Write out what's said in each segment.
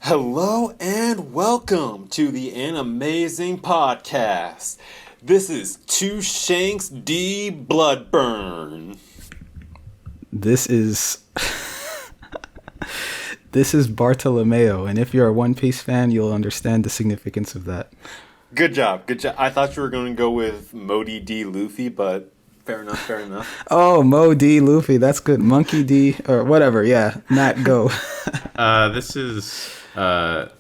Hello and welcome to the Animazing Podcast. This is Two Shanks D Bloodburn. This is this is Bartolomeo, and if you're a One Piece fan, you'll understand the significance of that. Good job, good job. I thought you were going to go with Modi D Luffy, but fair enough, fair enough. Oh, Mo D Luffy, that's good. Monkey D or whatever. Yeah, Matt, go. This is God,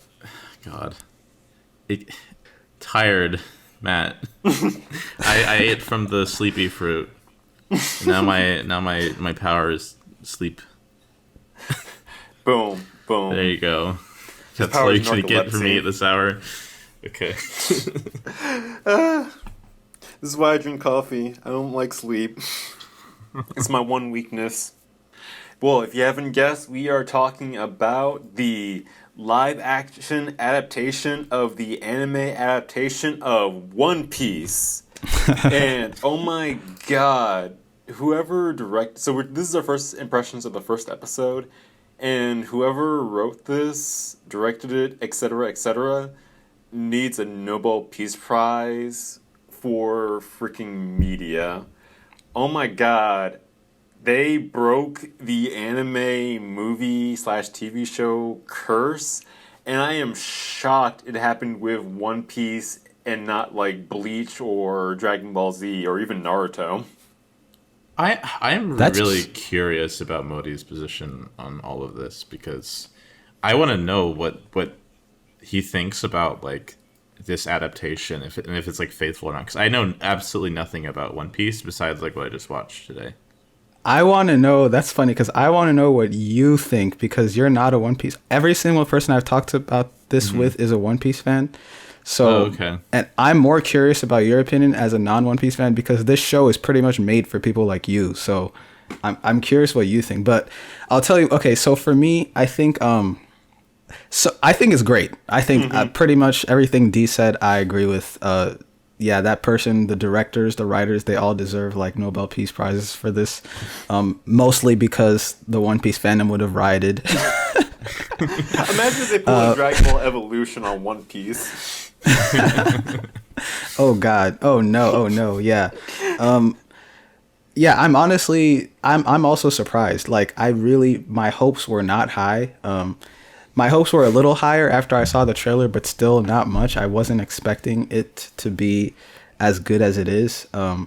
tired Matt. I ate from the sleepy fruit. Now my power is sleep. Boom, boom. There you go. His That's all power you're is gonna get from me narcolepsy. at this hour. Okay. This is why I drink coffee. I don't like sleep. It's my one weakness. Well, if you haven't guessed, we are talking about the live-action adaptation of the anime adaptation of One Piece. And, oh my god, whoever directed... So this is our first impressions of the first episode, and whoever wrote this, directed it, etc., needs a Nobel Peace Prize for freaking media. Oh my god. They broke the anime movie / TV show curse, and I am shocked it happened with One Piece and not like Bleach or Dragon Ball Z or even Naruto. I'm really curious about Modi's position on all of this because I want to know what he thinks about like this adaptation, if it's like faithful or not. Because I know absolutely nothing about One Piece besides like what I just watched today. I want to know. That's funny because I want to know what you think because you're not a One Piece. Every single person I've talked about this with is a One Piece fan. So, okay. And I'm more curious about your opinion as a non-One Piece fan because this show is pretty much made for people like you. So, I'm curious what you think. But I'll tell you. Okay, so for me, I think I think it's great. I think pretty much everything D said, I agree with. Yeah, that person, the directors, the writers, they all deserve like Nobel Peace Prizes for this. Mostly because the One Piece fandom would have rioted. Imagine if they put a Dragon Ball Evolution on One Piece. Oh God. Oh no. Yeah. Yeah, I'm also surprised. Like my hopes were not high. My hopes were a little higher after I saw the trailer, but still not much. I wasn't expecting it to be as good as it is. Yeah,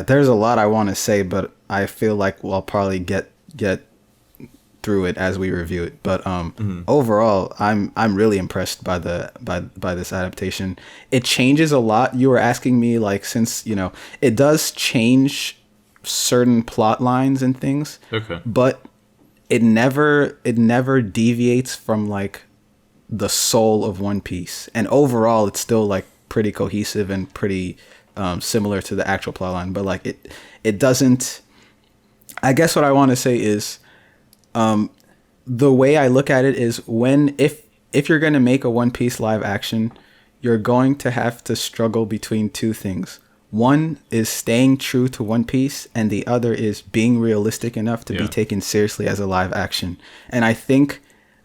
there's a lot I want to say, but I feel like we'll probably get through it as we review it. But overall, I'm really impressed by this adaptation. It changes a lot. You were asking me like since it does change certain plot lines and things. Okay. But it never deviates from like the soul of One Piece, and overall it's still like pretty cohesive and pretty similar to the actual plotline. But like it doesn't. I guess what I want to say is, the way I look at it is if you're gonna make a One Piece live action, you're going to have to struggle between two things. One is staying true to One Piece, and the other is being realistic enough to be taken seriously as a live action. And I think,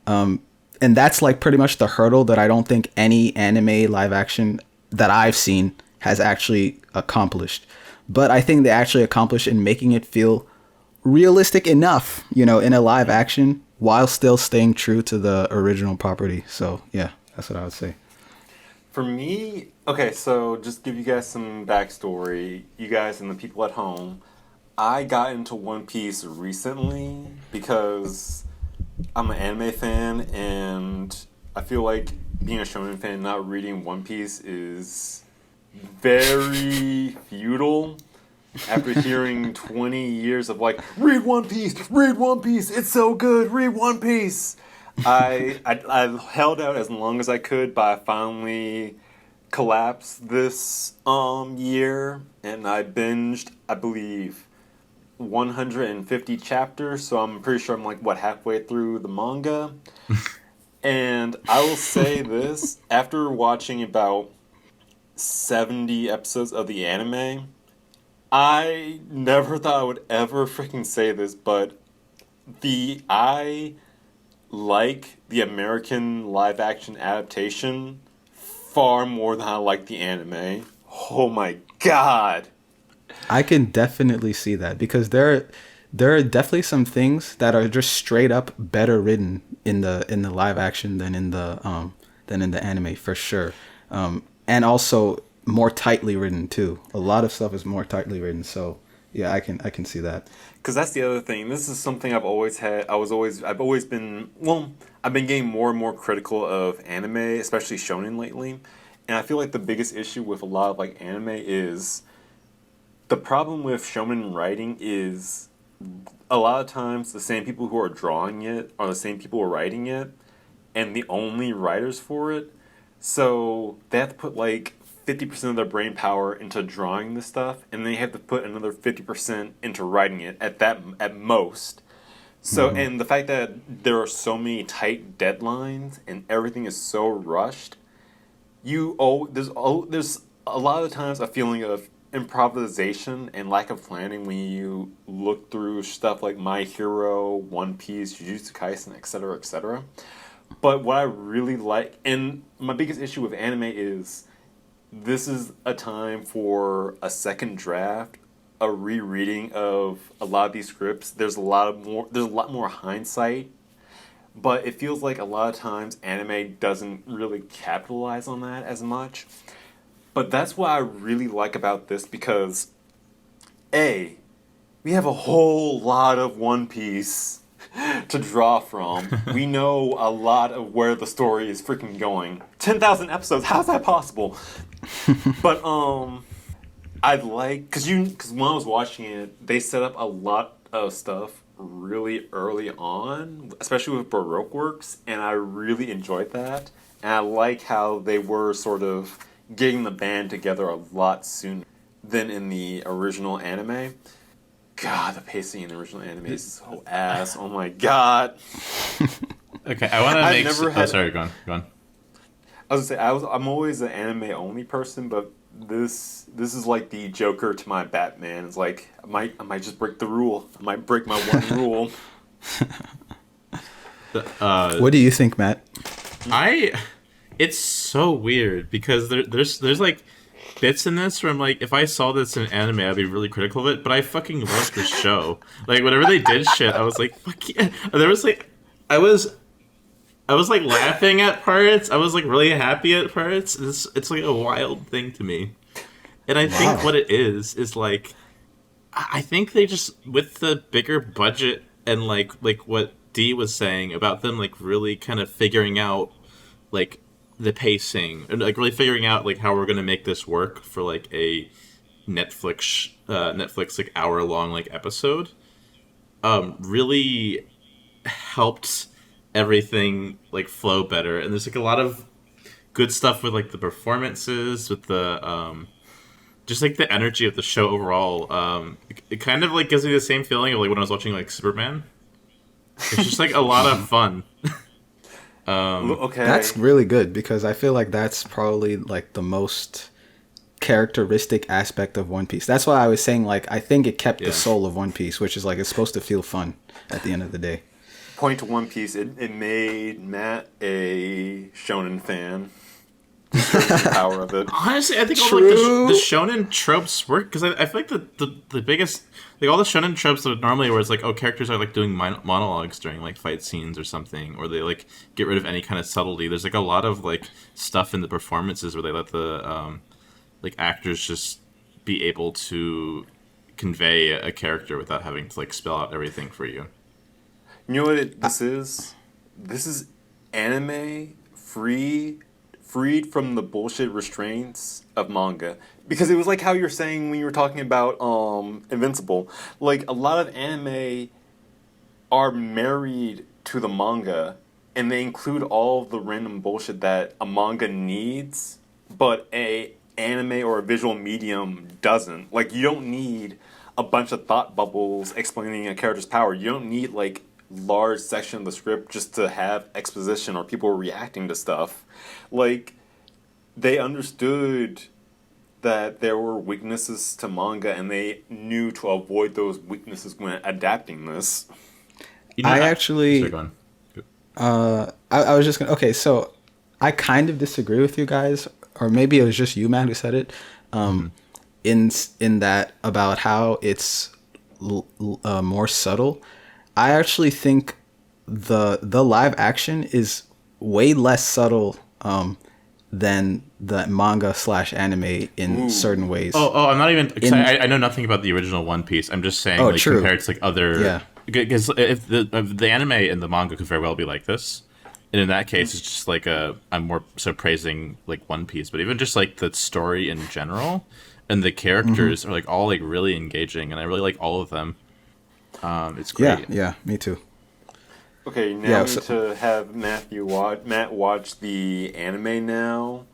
and that's like pretty much the hurdle that I don't think any anime live action that I've seen has actually accomplished. But I think they actually accomplished in making it feel realistic enough, in a live action while still staying true to the original property. So yeah, that's what I would say. For me, okay, so just give you guys some backstory, you guys and the people at home. I got into One Piece recently because I'm an anime fan, and I feel like being a shonen fan not reading One Piece is very futile. After hearing 20 years of like, read One Piece, it's so good, read One Piece. I held out as long as I could, but I finally collapsed this year, and I binged, I believe, 150 chapters, so I'm pretty sure I'm like, halfway through the manga. And I will say this, after watching about 70 episodes of the anime, I never thought I would ever freaking say this, but I like the American live action adaptation far more than I like the anime. Oh my god. I can definitely see that because there are definitely some things that are just straight up better written in the live action than in the anime for sure. And also more tightly written too. A lot of stuff is more tightly written, so yeah, I can see that. Because that's the other thing. This is something I've always had. I've always been, well, I've been getting more and more critical of anime, especially shonen lately. And I feel like the biggest issue with a lot of like anime is the problem with shonen writing is a lot of times the same people who are drawing it are the same people who are writing it, and the only writers for it. So they have to put like 50% of their brain power into drawing this stuff, and then they have to put another 50% into writing it at most. So, and the fact that there are so many tight deadlines and everything is so rushed, there's a lot of times a feeling of improvisation and lack of planning when you look through stuff like My Hero, One Piece, Jujutsu Kaisen, etc., etc. But what I really like, and my biggest issue with anime is this is a time for a second draft, a rereading of a lot of these scripts. There's a lot more hindsight, but it feels like a lot of times anime doesn't really capitalize on that as much. But that's what I really like about this because A, we have a whole lot of One Piece to draw from. We know a lot of where the story is freaking going. 10,000 episodes, how's that possible? But I like because when I was watching it, they set up a lot of stuff really early on, especially with Baroque works, and I really enjoyed that. And I like how they were sort of getting the band together a lot sooner than in the original anime. God, the pacing in the original anime is so ass. Oh my god. Okay, I want to make. Sorry, go on. I was gonna say I'm always an anime only person, but this is like the Joker to my Batman. It's like I might just break the rule. I might break my one rule. What do you think, Matt? It's so weird because there's like bits in this where I'm like, if I saw this in anime, I'd be really critical of it. But I fucking love this show. Like whenever they did shit, I was like, fuck yeah. And there was like, I was like laughing at parts. I was like really happy at parts. It's like a wild thing to me. And I think what it is like, I think they just, with the bigger budget and like what Dee was saying about them like really kind of figuring out like the pacing and like really figuring out like how we're gonna make this work for like a Netflix like hour long like episode, really helped everything like flow better. And there's like a lot of good stuff with like the performances, with the just like the energy of the show overall. It kind of like gives me the same feeling of like when I was watching like Superman. It's just like a lot of fun. Okay, That's really good because I feel like that's probably like the most characteristic aspect of One Piece. That's why I was saying like I think it kept the soul of One Piece, which is like it's supposed to feel fun at the end of the day. Point to One Piece, it made Matt a shonen fan. The power of it. Honestly, I think all like the shonen tropes work because I feel like the biggest like all the shonen tropes that normally where it's like characters are like doing monologues during like fight scenes or something, or they like get rid of any kind of subtlety. There's like a lot of like stuff in the performances where they let the like actors just be able to convey a character without having to like spell out everything for you. You know what this is? This is anime freed from the bullshit restraints of manga. Because it was like how you're saying when you were talking about Invincible. Like, a lot of anime are married to the manga, and they include all of the random bullshit that a manga needs, but a anime or a visual medium doesn't. Like, you don't need a bunch of thought bubbles explaining a character's power. You don't need, like, large section of the script just to have exposition or people reacting to stuff. Like, they understood that there were weaknesses to manga, and they knew to avoid those weaknesses when adapting this. You know, I actually, sorry, go on. I was just gonna. Okay, so I kind of disagree with you guys, or maybe it was just you, man, who said it. Um, in that about how it's more subtle. I actually think the live action is way less subtle than the manga slash anime in certain ways. I'm not even. Cause I know nothing about the original One Piece. I'm just saying, like, true. compared to like other. Yeah. Because if the anime and the manga could very well be like this, and in that case, it's just like I'm more so praising like One Piece, but even just like the story in general, and the characters are like all like really engaging, and I really like all of them. It's great. Yeah, me too. Okay, now Yeah, we need to have Matt watch the anime now.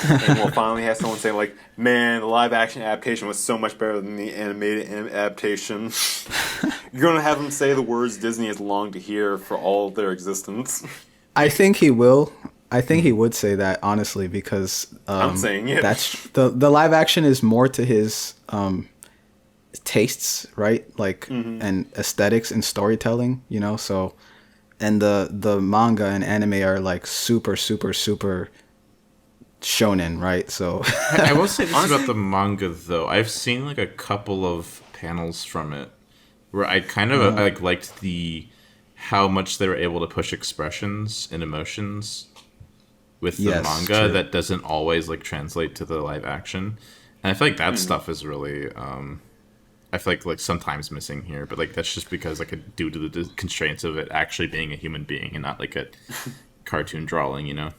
And we'll finally have someone say, like, man, the live action adaptation was so much better than the animated adaptation. You're going to have him say the words Disney has longed to hear for all of their existence. I think he will. I think he would say that, honestly, because I'm saying it. That's the live action is more to his tastes, right? Like and aesthetics and storytelling, you know. So, and the manga and anime are like super shonen, right? So I will say this about the manga though. I've seen like a couple of panels from it where I kind of like liked the how much they were able to push expressions and emotions with the manga true. that doesn't always like translate to the live action. And I feel like that stuff is really I feel like sometimes missing here, but like that's just because like due to the constraints of it actually being a human being and not like a cartoon drawing, you know.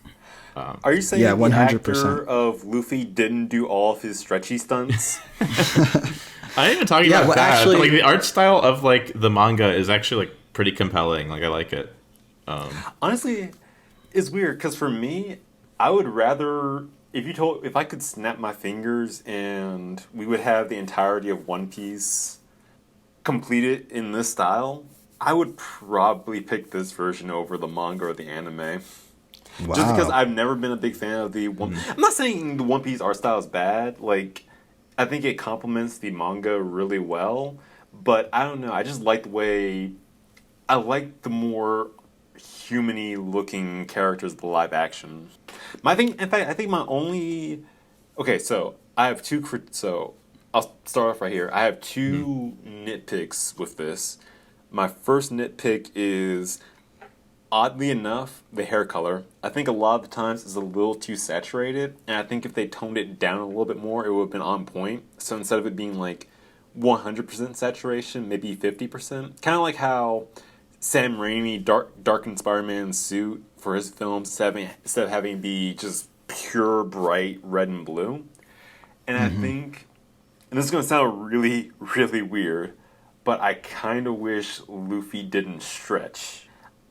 Are you saying Yeah, the 100%. actor of Luffy didn't do all of his stretchy stunts? I ain't even talking Yeah, about well, that. actually- But, like the art style of like the manga is actually like pretty compelling. Like I like it. Honestly, it's weird because for me, I would rather if I could snap my fingers and we would have the entirety of One Piece completed in this style, I would probably pick this version over the manga or the anime. wow. Just because I've never been a big fan of the one. I'm not saying the One Piece art style is bad. Like, I think it complements the manga really well. But I don't know. I just like the way. I like the more human-y looking characters of the live action. My thing, in fact, I think my only. Okay, so I have two. So I'll start off right here. I have two nitpicks with this. My first nitpick is, oddly enough, the hair color. I think a lot of the times is a little too saturated, and I think if they toned it down a little bit more, it would have been on point. So instead of it being like 100% saturation, maybe 50%. Kind of like how Sam Raimi darkened Spider-Man's suit for his films instead of having be just pure bright red and blue. And I think, and this is going to sound really, really weird, but I kind of wish Luffy didn't stretch.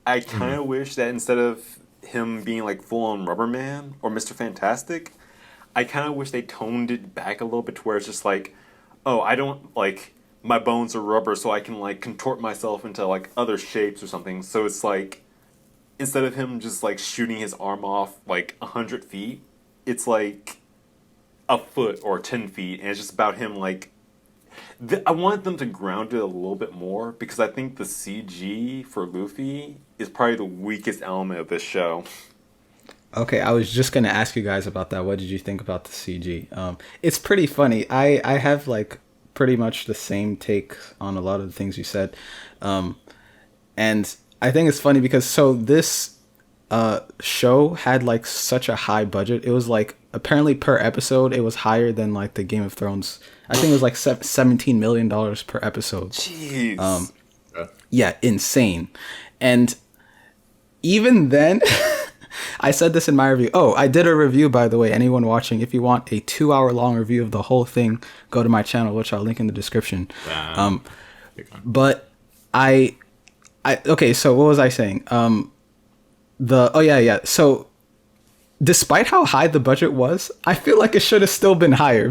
I kind of wish that instead of him being like full on Rubber Man or Mr. Fantastic, I kind of wish they toned it back a little bit to where it's just like, oh, I don't like my bones are rubber, so I can like contort myself into like other shapes or something. So it's like instead of him just like shooting his arm off like 100 feet, it's like a foot or 10 feet, and it's just about him like. I wanted them to ground it a little bit more because I think the CG for Luffy is probably the weakest element of this show. Okay, I was just gonna ask you guys about that. What did you think about the CG? It's pretty funny. I have like pretty much the same take on a lot of the things you said, and I think it's funny because so this show had like such a high budget. It was like apparently per episode it was higher than like the Game of Thrones. I think it was like $17 million per episode. Jeez. Yeah, insane. And even then, I said this in my review. Oh, I did a review, by the way. Anyone watching, if you want a 2-hour long review of the whole thing, go to my channel, which I'll link in the description. But okay, so what was I saying? So despite how high the budget was, I feel like it should have still been higher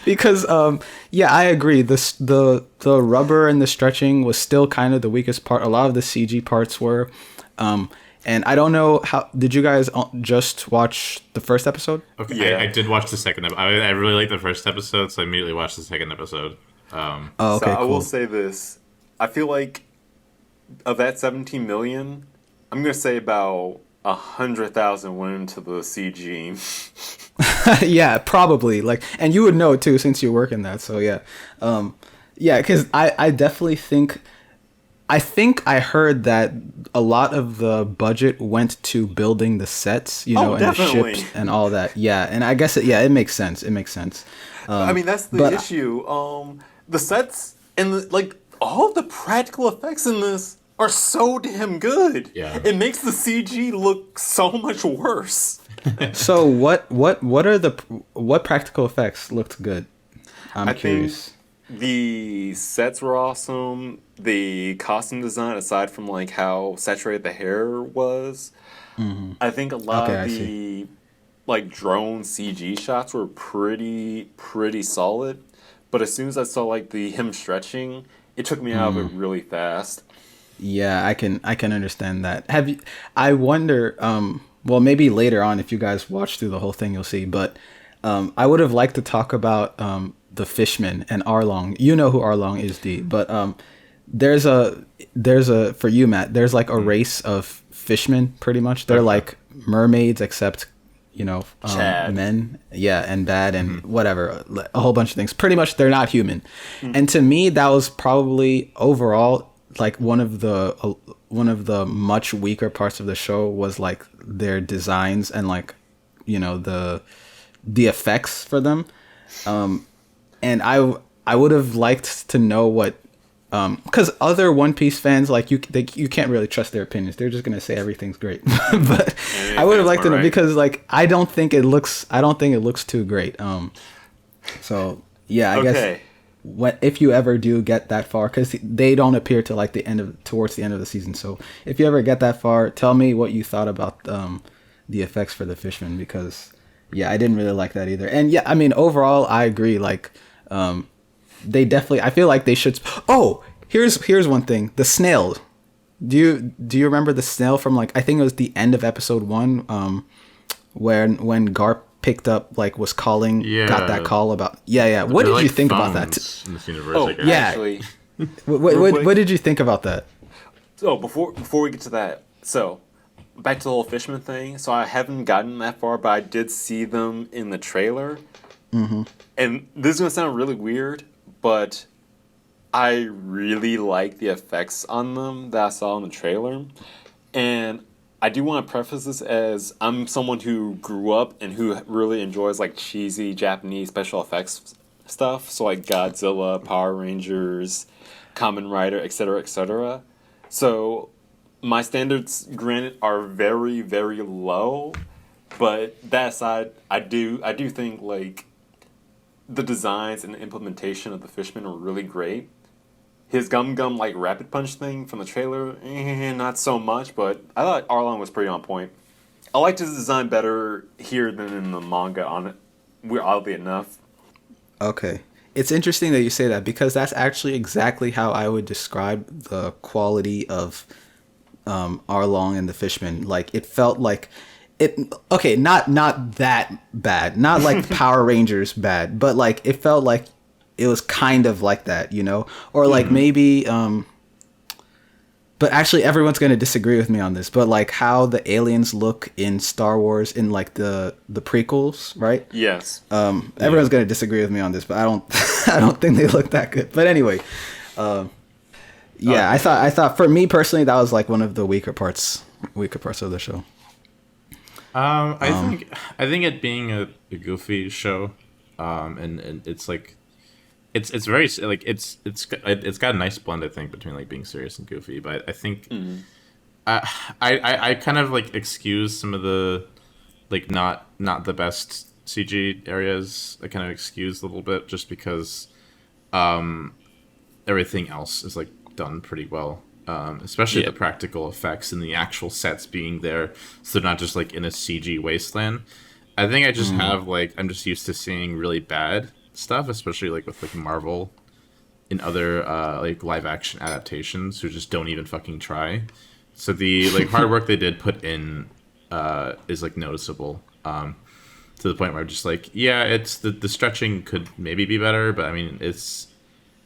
because I agree. The rubber and the stretching was still kind of the weakest part. A lot of the CG parts were, and I don't know how. Did you guys just watch the first episode? Okay, Yeah. I did watch the second episode. I really liked the first episode, so I immediately watched the second episode. Oh, So okay, I cool. will say this. I feel like of that 17 million, I'm gonna say about 100,000 went into the CG. Yeah, probably. Like, and you would know too since you work in that. So yeah, yeah. Because I definitely think. I think I heard that a lot of the budget went to building the sets, you know, and definitely. the ships and all that. Yeah, and I guess it makes sense. It makes sense. I mean, that's the but issue. The sets and like all of the practical effects in this are so damn good. Yeah. It makes the CG look so much worse. So what practical effects looked good? I'm I curious. think the sets were awesome. The costume design, aside from like how saturated the hair was, I think a lot Okay, of I the see. like drone CG shots were pretty solid. But as soon as I saw like the him stretching, it took me out of it really fast. Yeah, I can understand that. Have you? I wonder. Well, maybe later on, if you guys watch through the whole thing, you'll see. But I would have liked to talk about the Fishman and Arlong. You know who Arlong is, D. But there's a for you, Matt. There's like a race of fishmen, pretty much. They're like mermaids, except you know, Chad. men, yeah, and bad and whatever, a whole bunch of things. Pretty much, they're not human. And to me, that was probably overall like one of the much weaker parts of the show was like their designs and like you know the effects for them. And I would have liked to know what because other One Piece fans like you can't really trust their opinions. They're just gonna say everything's great. But I would have liked to know because like I don't think it looks too great. So yeah, I guess if you ever do get that far, because they don't appear to like towards the end of the season. So if you ever get that far, tell me what you thought about the effects for the Fishman, because yeah, I didn't really like that either. And yeah, I mean overall, I agree. Like they definitely, I feel like they should. Oh, here's one thing: the snail. Do you remember the snail from like I think it was the end of episode 1, when Garp picked up like was calling, got that call about What did you think about that? In this universe, Actually, what did you think about that? so before we get to that, so back to the whole Fishman thing. So I haven't gotten that far, but I did see them in the trailer. Mm-hmm. And this is gonna sound really weird, but I really like the effects on them that I saw in the trailer. And I do want to preface this as I'm someone who grew up and who really enjoys like cheesy Japanese special effects stuff. So like Godzilla, Power Rangers, Kamen Rider, etc., etc. So my standards, granted, are very, very low. But that aside, I do think like the designs and the implementation of the Fishman are really great. His Gum Gum like rapid punch thing from the trailer, not so much, but I thought Arlong was pretty on point. I liked his design better here than in the manga. On it, we're oddly enough. Okay. It's interesting that you say that because that's actually exactly how I would describe the quality of Arlong and the Fishman. Like it felt like it. Okay, not that bad, not like Power Rangers bad, but like it felt like it was kind of like that, you know, or like maybe. But actually, everyone's going to disagree with me on this. But like how the aliens look in Star Wars in like the prequels, right? Yes. Everyone's going to disagree with me on this, but I don't I don't think they look that good. But anyway, I thought for me personally that was like one of the weaker parts of the show. I think it being a goofy show, and it's like. It's very like it's got a nice blend I think between like being serious and goofy, but I think I kind of like excuse some of the like not the best CG areas. I kind of excuse a little bit just because everything else is like done pretty well, especially the practical effects and the actual sets being there, so they're not just like in a CG wasteland. I think I just have like I'm just used to seeing really bad stuff, especially like with like Marvel and other like live action adaptations who just don't even fucking try. So the like hard work they did put in is like noticeable, to the point where I'm just like, yeah, it's the stretching could maybe be better, but I mean it's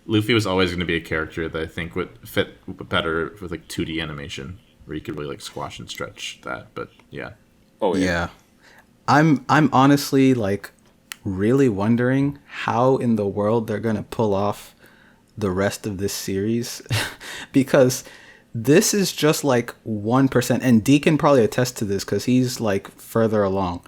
Luffy was always going to be a character that I think would fit better with like 2D animation. where you could really like squash and stretch that. But yeah. Oh yeah. Yeah. I'm honestly like really wondering how in the world they're gonna pull off the rest of this series because this is just like 1%, and Dee can probably attest to this because he's like further along.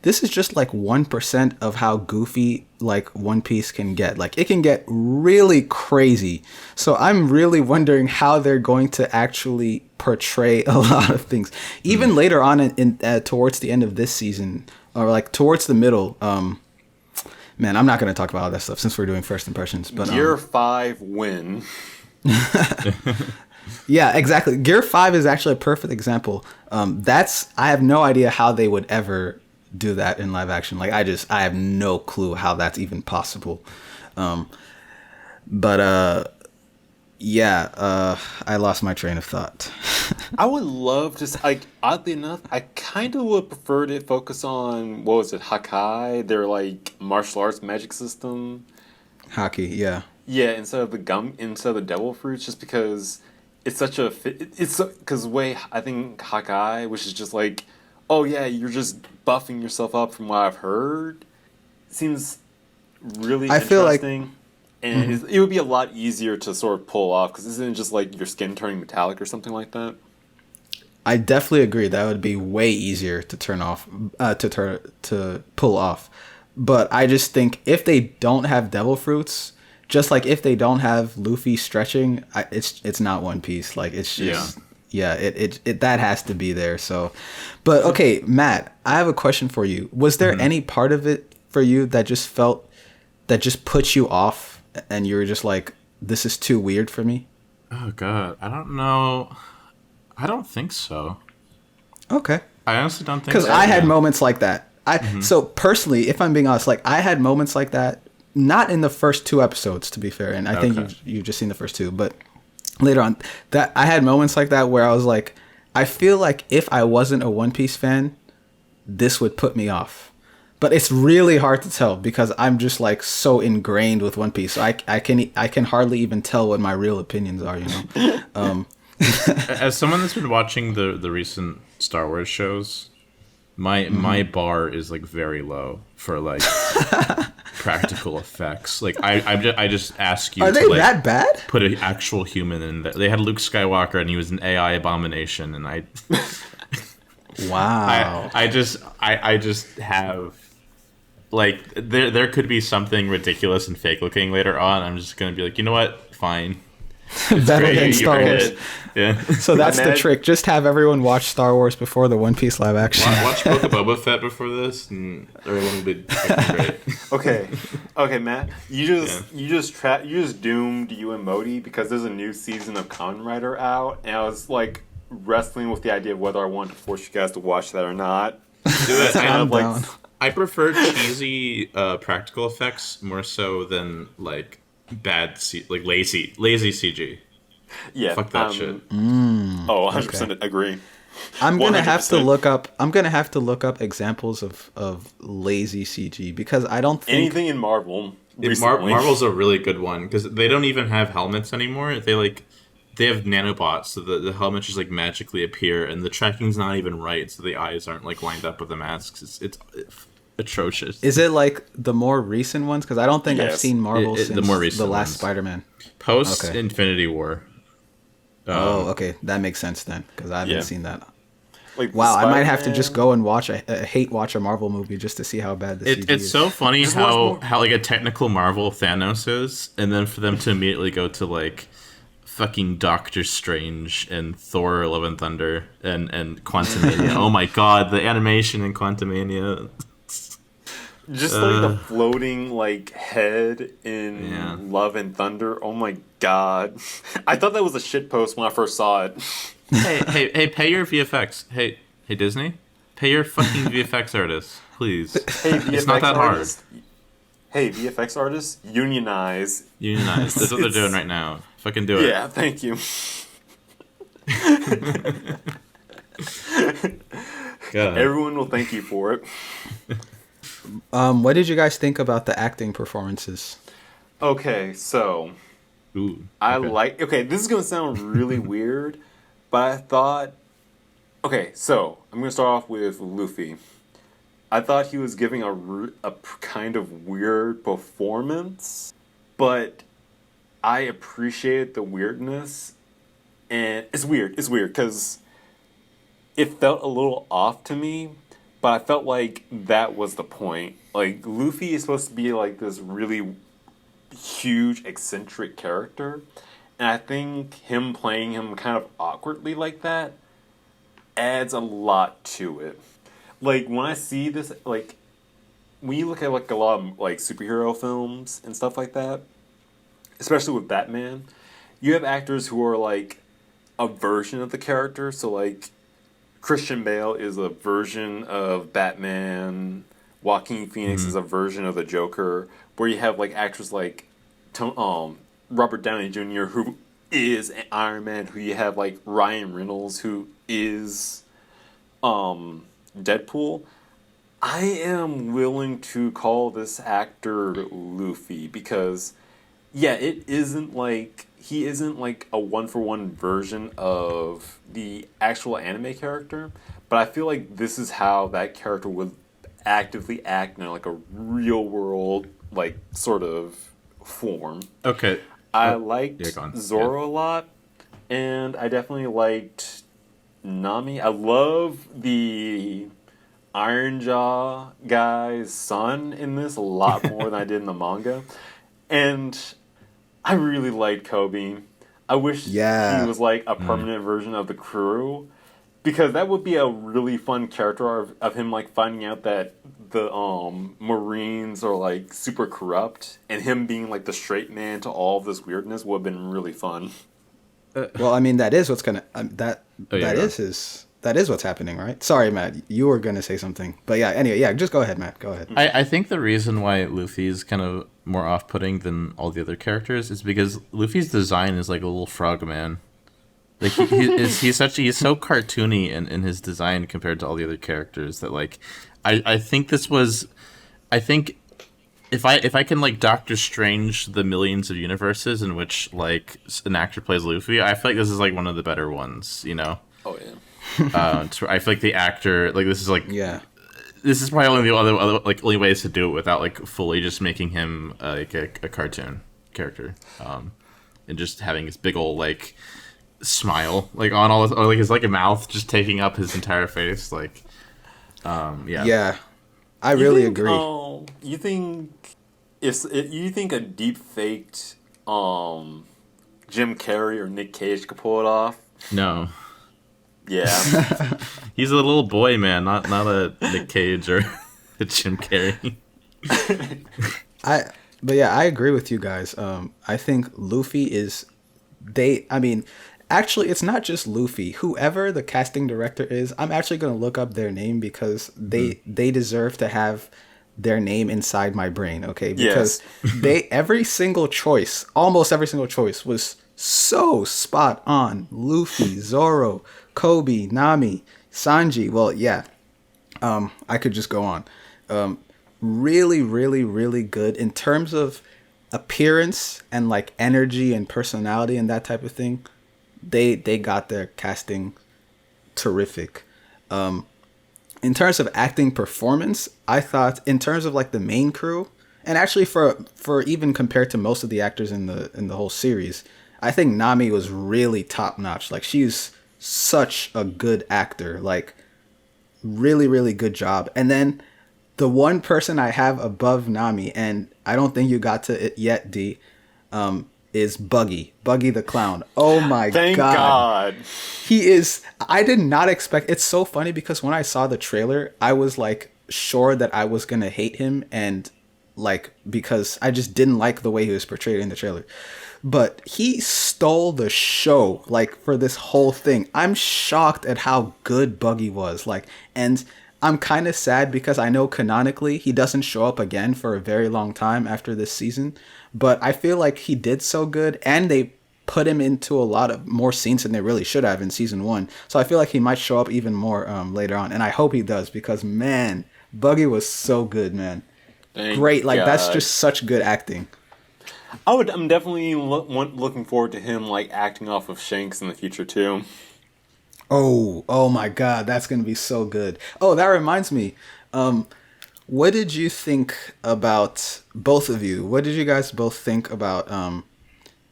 This is just like 1% of how goofy like One Piece can get. Like it can get really crazy. So I'm really wondering how they're going to actually portray a lot of things. Even later on in towards the end of this season, or like towards the middle. Man, I'm not going to talk about all that stuff since we're doing first impressions. But Gear 5 win. Yeah, exactly. Gear 5 is actually a perfect example. I have no idea how they would ever do that in live action. Like I have no clue how that's even possible. I lost my train of thought. I would love to, like, oddly enough, I kind of would prefer to focus on, what was it, Hakai, their, like, martial arts magic system. Hockey, yeah. Yeah, instead of the devil fruits, just because it's such a, because the way I think Hakai, which is just like, oh yeah, you're just buffing yourself up from what I've heard, seems really I feel like- interesting. And it would be a lot easier to sort of pull off, because isn't it just like your skin turning metallic or something like that? I definitely agree. That would be way easier to to pull off. But I just think if they don't have devil fruits, just like if they don't have Luffy stretching, it's not One Piece. Like it's just it that has to be there. So, but okay, Matt, I have a question for you. Was there any part of it for you that just put you off, and you were just like, this is too weird for me? Oh god, I don't know. I don't think so. Okay. I honestly don't think Because so. I had moments like that. So personally, if I'm being honest, like I had moments like that, not in the first 2 episodes, to be fair, and I think you've just seen the first 2, but later on, that I had moments like that where I was like, I feel like if I wasn't a One Piece fan, this would put me off. But it's really hard to tell because I'm just like so ingrained with One Piece. So I can hardly even tell what my real opinions are, you know. As someone that's been watching the recent Star Wars shows, my bar is like very low for like practical effects. Like I just ask you. Are to, they like, that bad? Put an actual human in there. They had Luke Skywalker and he was an AI abomination, and I Wow. I just have. Like there could be something ridiculous and fake looking later on. I'm just gonna be like, you know what? Fine. Better Great, than you Star earned Wars. it. Yeah. So that's the trick. Just have everyone watch Star Wars before the One Piece live action. Watch Book of Boba Fett before this, and everyone will be fucking great. Okay, Matt. You just doomed you and Modi because there's a new season of Kamen Rider out, and I was like wrestling with the idea of whether I wanted to force you guys to watch that or not. Do it. I'm down. I prefer cheesy practical effects more so than like lazy CG. Yeah, Fuck that shit. Oh, 100% agree. I'm gonna have to 100%. look up. I'm gonna have to look up examples of lazy CG because I don't think Anything in Marvel recently. Marvel's a really good one because they don't even have helmets anymore. They have nanobots, so the helmets just like magically appear, and the tracking's not even right, so the eyes aren't like lined up with the masks. It's atrocious. Is it like the more recent ones? Because I don't think I've Yes. seen Marvel The since more recent the last ones. Spider-Man. Post Okay. Infinity War. Okay, that makes sense then because I haven't Yeah. seen that. Like, Wow, I might have to Spider-Man- just go and watch watch a Marvel movie just to see how bad the CG It's is. so funny Just watch more. how like a technical Marvel Thanos is, and then for them to immediately go to like fucking Doctor Strange and Thor: Love and Thunder and Quantumania. Oh my god, the animation in Quantumania. Just like the floating like head in Yeah. Love and Thunder. Oh my god! I thought that was a shit post when I first saw it. hey, pay your VFX. Hey, Disney, pay your fucking VFX artists, please. Hey, VFX It's not that hard. artists. Hey, VFX artists, unionize. Unionize. That's what they're doing right now. Fucking do it. Yeah, thank you. God. Everyone will thank you for it. What did you guys think about the acting performances? Okay, so Ooh, I okay. like. Okay, this is gonna sound really weird, but I thought Okay, so I'm gonna start off with Luffy. I thought he was giving a kind of weird performance, but I appreciated the weirdness, and it's weird. It's weird because it felt a little off to me, but I felt like that was the point. Like Luffy is supposed to be like this really huge eccentric character, and I think him playing him kind of awkwardly like that adds a lot to it. Like when I see this, like when you look at like a lot of like superhero films and stuff like that, especially with Batman, you have actors who are like a version of the character. So like Christian Bale is a version of Batman. Joaquin Phoenix is a version of the Joker. Where you have like actors like Robert Downey Jr. who is Iron Man. Who you have like Ryan Reynolds who is Deadpool. I am willing to call this actor Luffy because, yeah, it isn't like he isn't like a one for one version of the actual anime character, but I feel like this is how that character would actively act in like a real world like sort of form. Okay. I liked go on. Zoro a lot, and I definitely liked Nami. I love the Iron Jaw guy's son in this a lot more than I did in the manga. And I really liked Kobe. I wish he was like a permanent version of the crew. Because that would be a really fun character of him like finding out that the Marines are like super corrupt, and him being like the straight man to all of this weirdness would have been really fun. Well, I mean, that is what's gonna that is what's happening, right? Sorry, Matt, you were gonna say something, but yeah. Anyway, yeah, just go ahead, Matt. Go ahead. I think the reason why Luffy is kind of more off-putting than all the other characters is because Luffy's design is like a little frog man. Like he's so cartoony in his design compared to all the other characters that like I think if I can like Doctor Strange the millions of universes in which like an actor plays Luffy, I feel like this is like one of the better ones, you know. Oh yeah. I feel like the actor like this is like this is probably only the other like only ways to do it without like fully just making him like a cartoon character, and just having this big old like smile like on all or like his like a mouth just taking up his entire face like I really agree. You think you think a deep faked Jim Carrey or Nick Cage could pull it off? No. Yeah. He's a little boy, man, not a Nick Cage or a Jim Carrey. But yeah, I agree with you guys. I think Luffy is actually, it's not just Luffy. Whoever the casting director is, I'm actually going to look up their name because they deserve to have their name inside my brain, okay? Because almost every single choice was so spot on. Luffy, Zoro, Kobe, Nami, Sanji. Well, yeah. I could just go on. Really, really, really good in terms of appearance and like energy and personality and that type of thing. They got their casting terrific. In terms of acting performance, I thought in terms of like the main crew, and actually for even compared to most of the actors in the whole series, I think Nami was really top notch. Like she's such a good actor. Like really, really good job. And then the one person I have above Nami, and I don't think you got to it yet, D, is Buggy the clown. Oh my Thank God. He is. I did not expect. It's so funny because when I saw the trailer, I was like sure that I was gonna hate him, and like because I just didn't like the way he was portrayed in the trailer. But he stole the show like for this whole thing. I'm shocked at how good Buggy was. Like, and I'm kind of sad because I know canonically he doesn't show up again for a very long time after this season. But I feel like he did so good, and they put him into a lot of more scenes than they really should have in season 1. So I feel like he might show up even more later on, and I hope he does because man, Buggy was so good, man. Great, like that's just such good acting. I'm definitely looking forward to him like acting off of Shanks in the future too. Oh my God, that's gonna be so good. Oh, that reminds me. What did you think about both of you? What did you guys both think about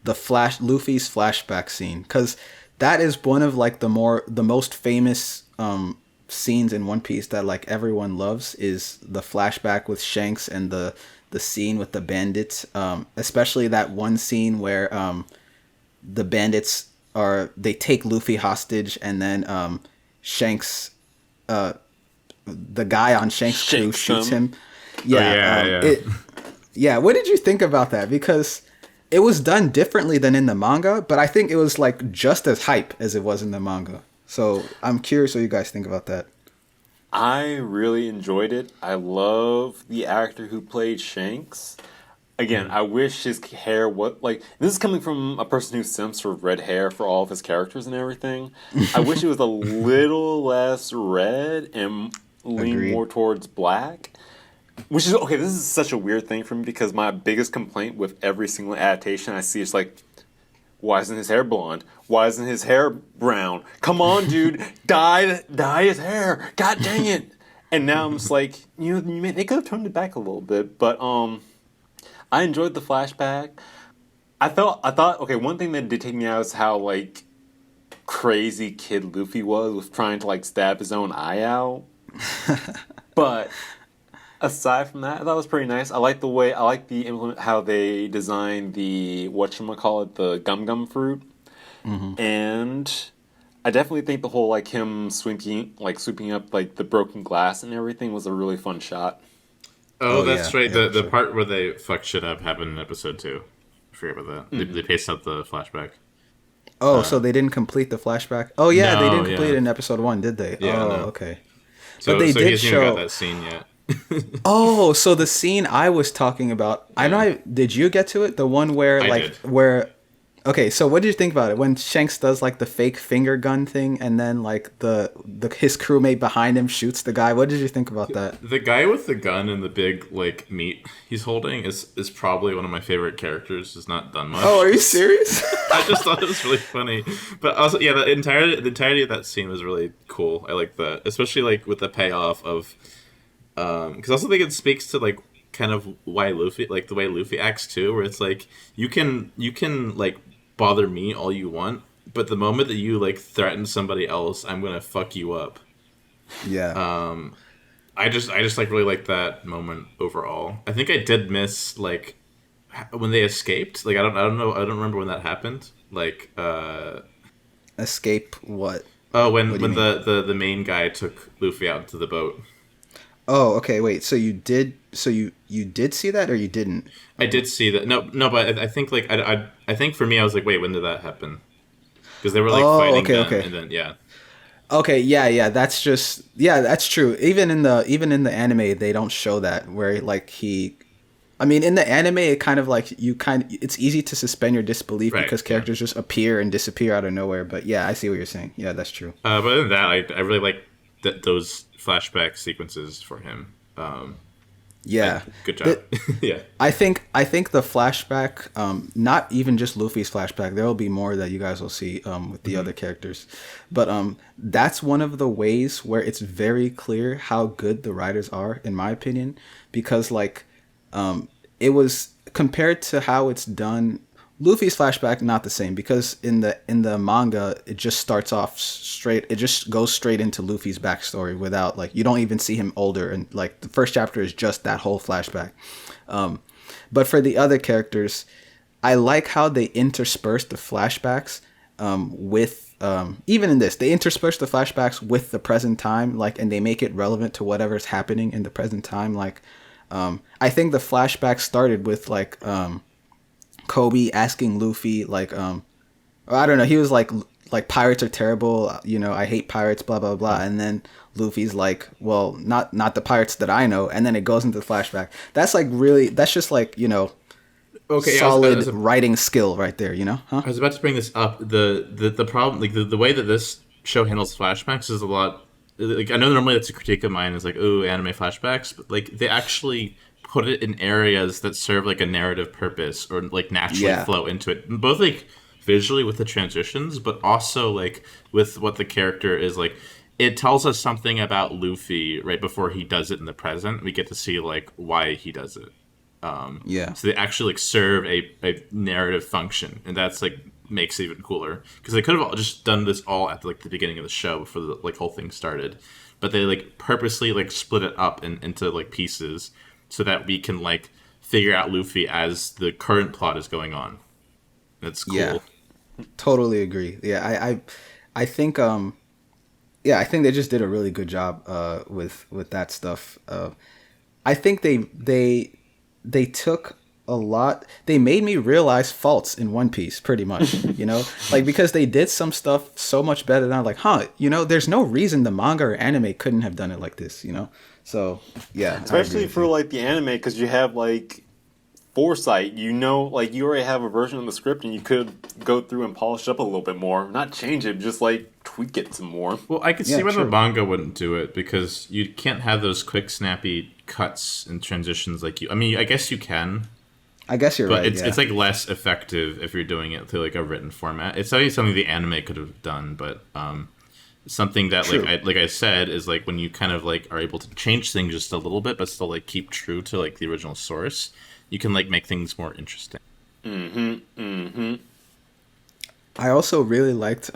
the Luffy's flashback scene? Because that is one of like the most famous scenes in One Piece that like everyone loves is the flashback with Shanks and the scene with the bandits. Especially that one scene where the bandits they take Luffy hostage and then Shanks the guy on Shanks' crew shoots him. Yeah, yeah. What did you think about that? Because it was done differently than in the manga, but I think it was like just as hype as it was in the manga. So I'm curious what you guys think about that. I really enjoyed it. I love the actor who played Shanks. Again, I wish his hair was like. This is coming from a person who simps for red hair for all of his characters and everything. I wish it was a little less red and lean Agreed. more towards black. Which is okay. This is such a weird thing for me because my biggest complaint with every single adaptation I see is like, why isn't his hair blonde? Why isn't his hair brown? Come on, dude, dye his hair. God dang it! And now I'm just like, they could have toned it back a little bit, but I enjoyed the flashback. I thought, okay, one thing that did take me out is how, like, crazy kid Luffy was trying to, like, stab his own eye out. But aside from that, I thought it was pretty nice. I like how they designed the, whatchamacallit, the Gum Gum fruit. Mm-hmm. And I definitely think the whole, like, him swooping up, like, the broken glass and everything was a really fun shot. Oh, that's right. The part where they fuck shit up happened in episode 2. I forget about that. Mm-hmm. They paced out the flashback. Oh, so they didn't complete the flashback? Oh, yeah, they didn't complete it in episode 1, did they? Yeah, okay. So, but they did he hasn't show even got that scene yet. Oh, so the scene I was talking about, did you get to it? The one where okay, so what did you think about it when Shanks does like the fake finger gun thing and then like his crewmate behind him shoots the guy? What did you think about that? The guy with the gun and the big like meat he's holding is probably one of my favorite characters. It's not done much. Oh, are you serious? I just thought it was really funny. But also, yeah, the entirety of that scene was really cool. I like that, especially like with the payoff of, because I also think it speaks to like kind of why Luffy, like the way Luffy acts too, where it's like you can like bother me all you want, but the moment that you like threaten somebody else, I'm gonna fuck you up. Yeah. I just like really like that moment overall. I think I did miss like when they escaped. Like I don't know. I don't remember when that happened. Like escape what? Oh, when the main guy took Luffy out into the boat. Oh, okay. Wait. So you did see that, or you didn't? I did see that. No. But I think like I think for me, I was like, wait, when did that happen? Because they were like fighting them, and then yeah. Okay. Yeah. That's true. Even in the anime, they don't show that where like I mean, in the anime, it kind of like it's easy to suspend your disbelief because characters just appear and disappear out of nowhere. But yeah, I see what you're saying. Yeah, that's true. But other than that, I really like those flashback sequences for him. Yeah, good job. Yeah, I think the flashback, not even just Luffy's flashback. There will be more that you guys will see with the other characters, but that's one of the ways where it's very clear how good the writers are, in my opinion, because like it was compared to how it's done. Luffy's flashback not the same because in the manga it just starts off straight. It just goes straight into Luffy's backstory without like you don't even see him older, and like the first chapter is just that whole flashback. But for the other characters, I like how they intersperse the flashbacks with even in this they intersperse the flashbacks with the present time, like, and they make it relevant to whatever's happening in the present time. Like I think the flashback started with like Kobe asking Luffy like I don't know, he was like pirates are terrible, I hate pirates, blah blah blah, and then Luffy's like, well, not the pirates that I know, and then it goes into the flashback. That's like really, that's just like solid writing skill right there, huh? I was about to bring this up. The problem, like the way that this show handles flashbacks is a lot. Like I know normally that's a critique of mine is like, oh, anime flashbacks, but like they actually put it in areas that serve like a narrative purpose or like naturally flow into it. Both like visually with the transitions, but also like with what the character is like. It tells us something about Luffy right before he does it in the present. We get to see like why he does it. So they actually like serve a narrative function, and that's like makes it even cooler because they could have just done this all at like the beginning of the show before the like whole thing started, but they like purposely like split it up into like pieces so that we can like figure out Luffy as the current plot is going on. That's cool. Yeah, totally agree. Yeah, I think I think they just did a really good job with that stuff. I think they took a lot. They made me realize faults in One Piece, pretty much. You know, like because they did some stuff so much better than I'm like, you know, there's no reason the manga or anime couldn't have done it like this. You know, so yeah, especially for like the anime because you have like foresight, you know, like you already have a version of the script and you could go through and polish it up a little bit more, not change it, just like tweak it some more. Well, I could see why the manga wouldn't do it because you can't have those quick snappy cuts and transitions like I mean, I guess you can. I guess you're right. But it's like less effective if you're doing it through like a written format. It's always something the anime could have done, but something that like I said is like when you kind of like are able to change things just a little bit but still like keep true to like the original source, you can like make things more interesting. I also really liked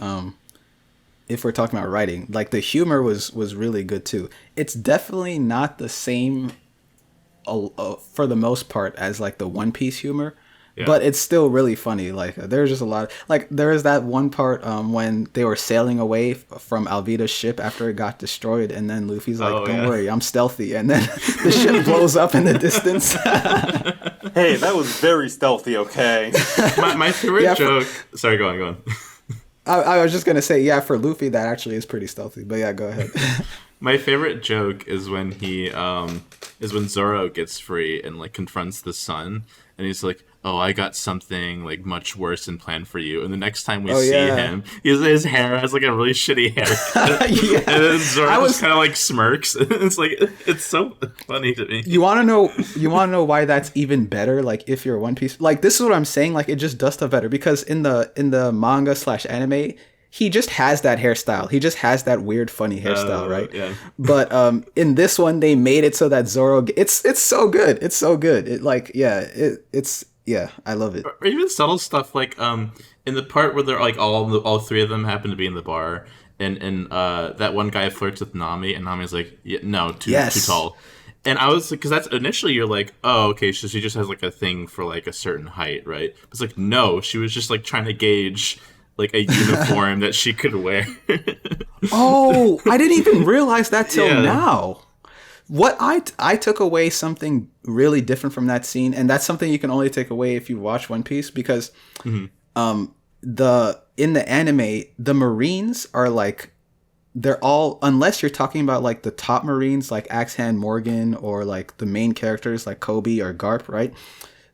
if we're talking about writing, like the humor was really good too. It's definitely not the same for the most part as like the One Piece humor, but it's still really funny. Like there's just a lot like there is that one part when they were sailing away from Alvida's ship after it got destroyed, and then Luffy's like, "Don't worry, I'm stealthy," and then the ship blows up in the distance. Hey, that was very stealthy. Okay, my favorite joke. Sorry, go on. I was just gonna say, for Luffy that actually is pretty stealthy, but yeah, go ahead. My favorite joke is when when Zoro gets free and like confronts the sun, and he's like, "Oh, I got something like much worse in plan for you." And the next time we see him, his hair has like a really shitty haircut, and then Zoro just kind of like smirks. It's like it's so funny to me. You want to know why that's even better? Like if you're One Piece, like this is what I'm saying. Like it just does stuff better because in the manga / anime, he just has that hairstyle. He just has that weird, funny hairstyle, right? Yeah. But in this one, they made it so that Zoro. It's so good. It's so good. It like I love it. Or even subtle stuff like in the part where they're like all three of them happen to be in the bar, and that one guy flirts with Nami, and Nami's like, no, too tall. And I was like, because that's initially you're like, oh, okay, so she just has like a thing for like a certain height, right? But it's like, no, she was just like trying to gauge like a uniform that she could wear. Oh, I didn't even realize that till now. What I took away something really different from that scene, and that's something you can only take away if you watch One Piece, because in the anime, the Marines are like, they're all, unless you're talking about like the top Marines like Axe Hand Morgan or like the main characters like Kobe or Garp, right?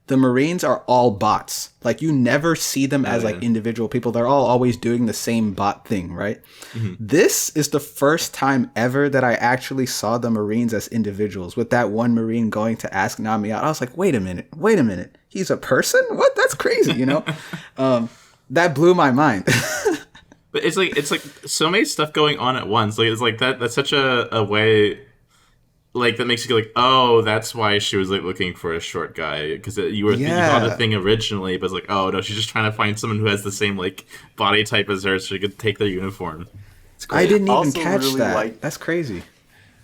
The Marines are all bots. Like you never see them as like individual people. They're all always doing the same bot thing, right? This is the first time ever that I actually saw the Marines as individuals, with that one Marine going to ask Nami out. I was like, wait a minute. He's a person? What? That's crazy, you know? That blew my mind. But it's like so many stuff going on at once. Like it's like that's such a way, like that makes you go like, oh, that's why she was like looking for a short guy, because you thought the thing originally, but it's like, oh no, she's just trying to find someone who has the same like body type as her, so she could take their uniform. It's great. I didn't even catch really that. That's crazy.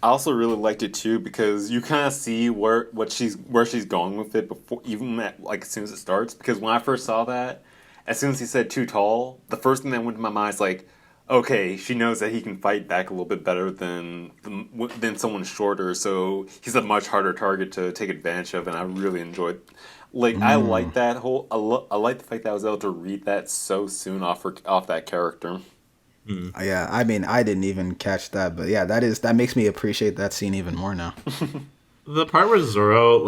I also really liked it too because you kind of see where she's going with it before, even like as soon as it starts. Because when I first saw that, as soon as he said too tall, the first thing that went to my mind is like, okay, she knows that he can fight back a little bit better than someone shorter, so he's a much harder target to take advantage of, and I really enjoyed. I like that whole. I like the fact that I was able to read that so soon off that character. Yeah, I mean, I didn't even catch that, but yeah, that makes me appreciate that scene even more now. The part where Zoro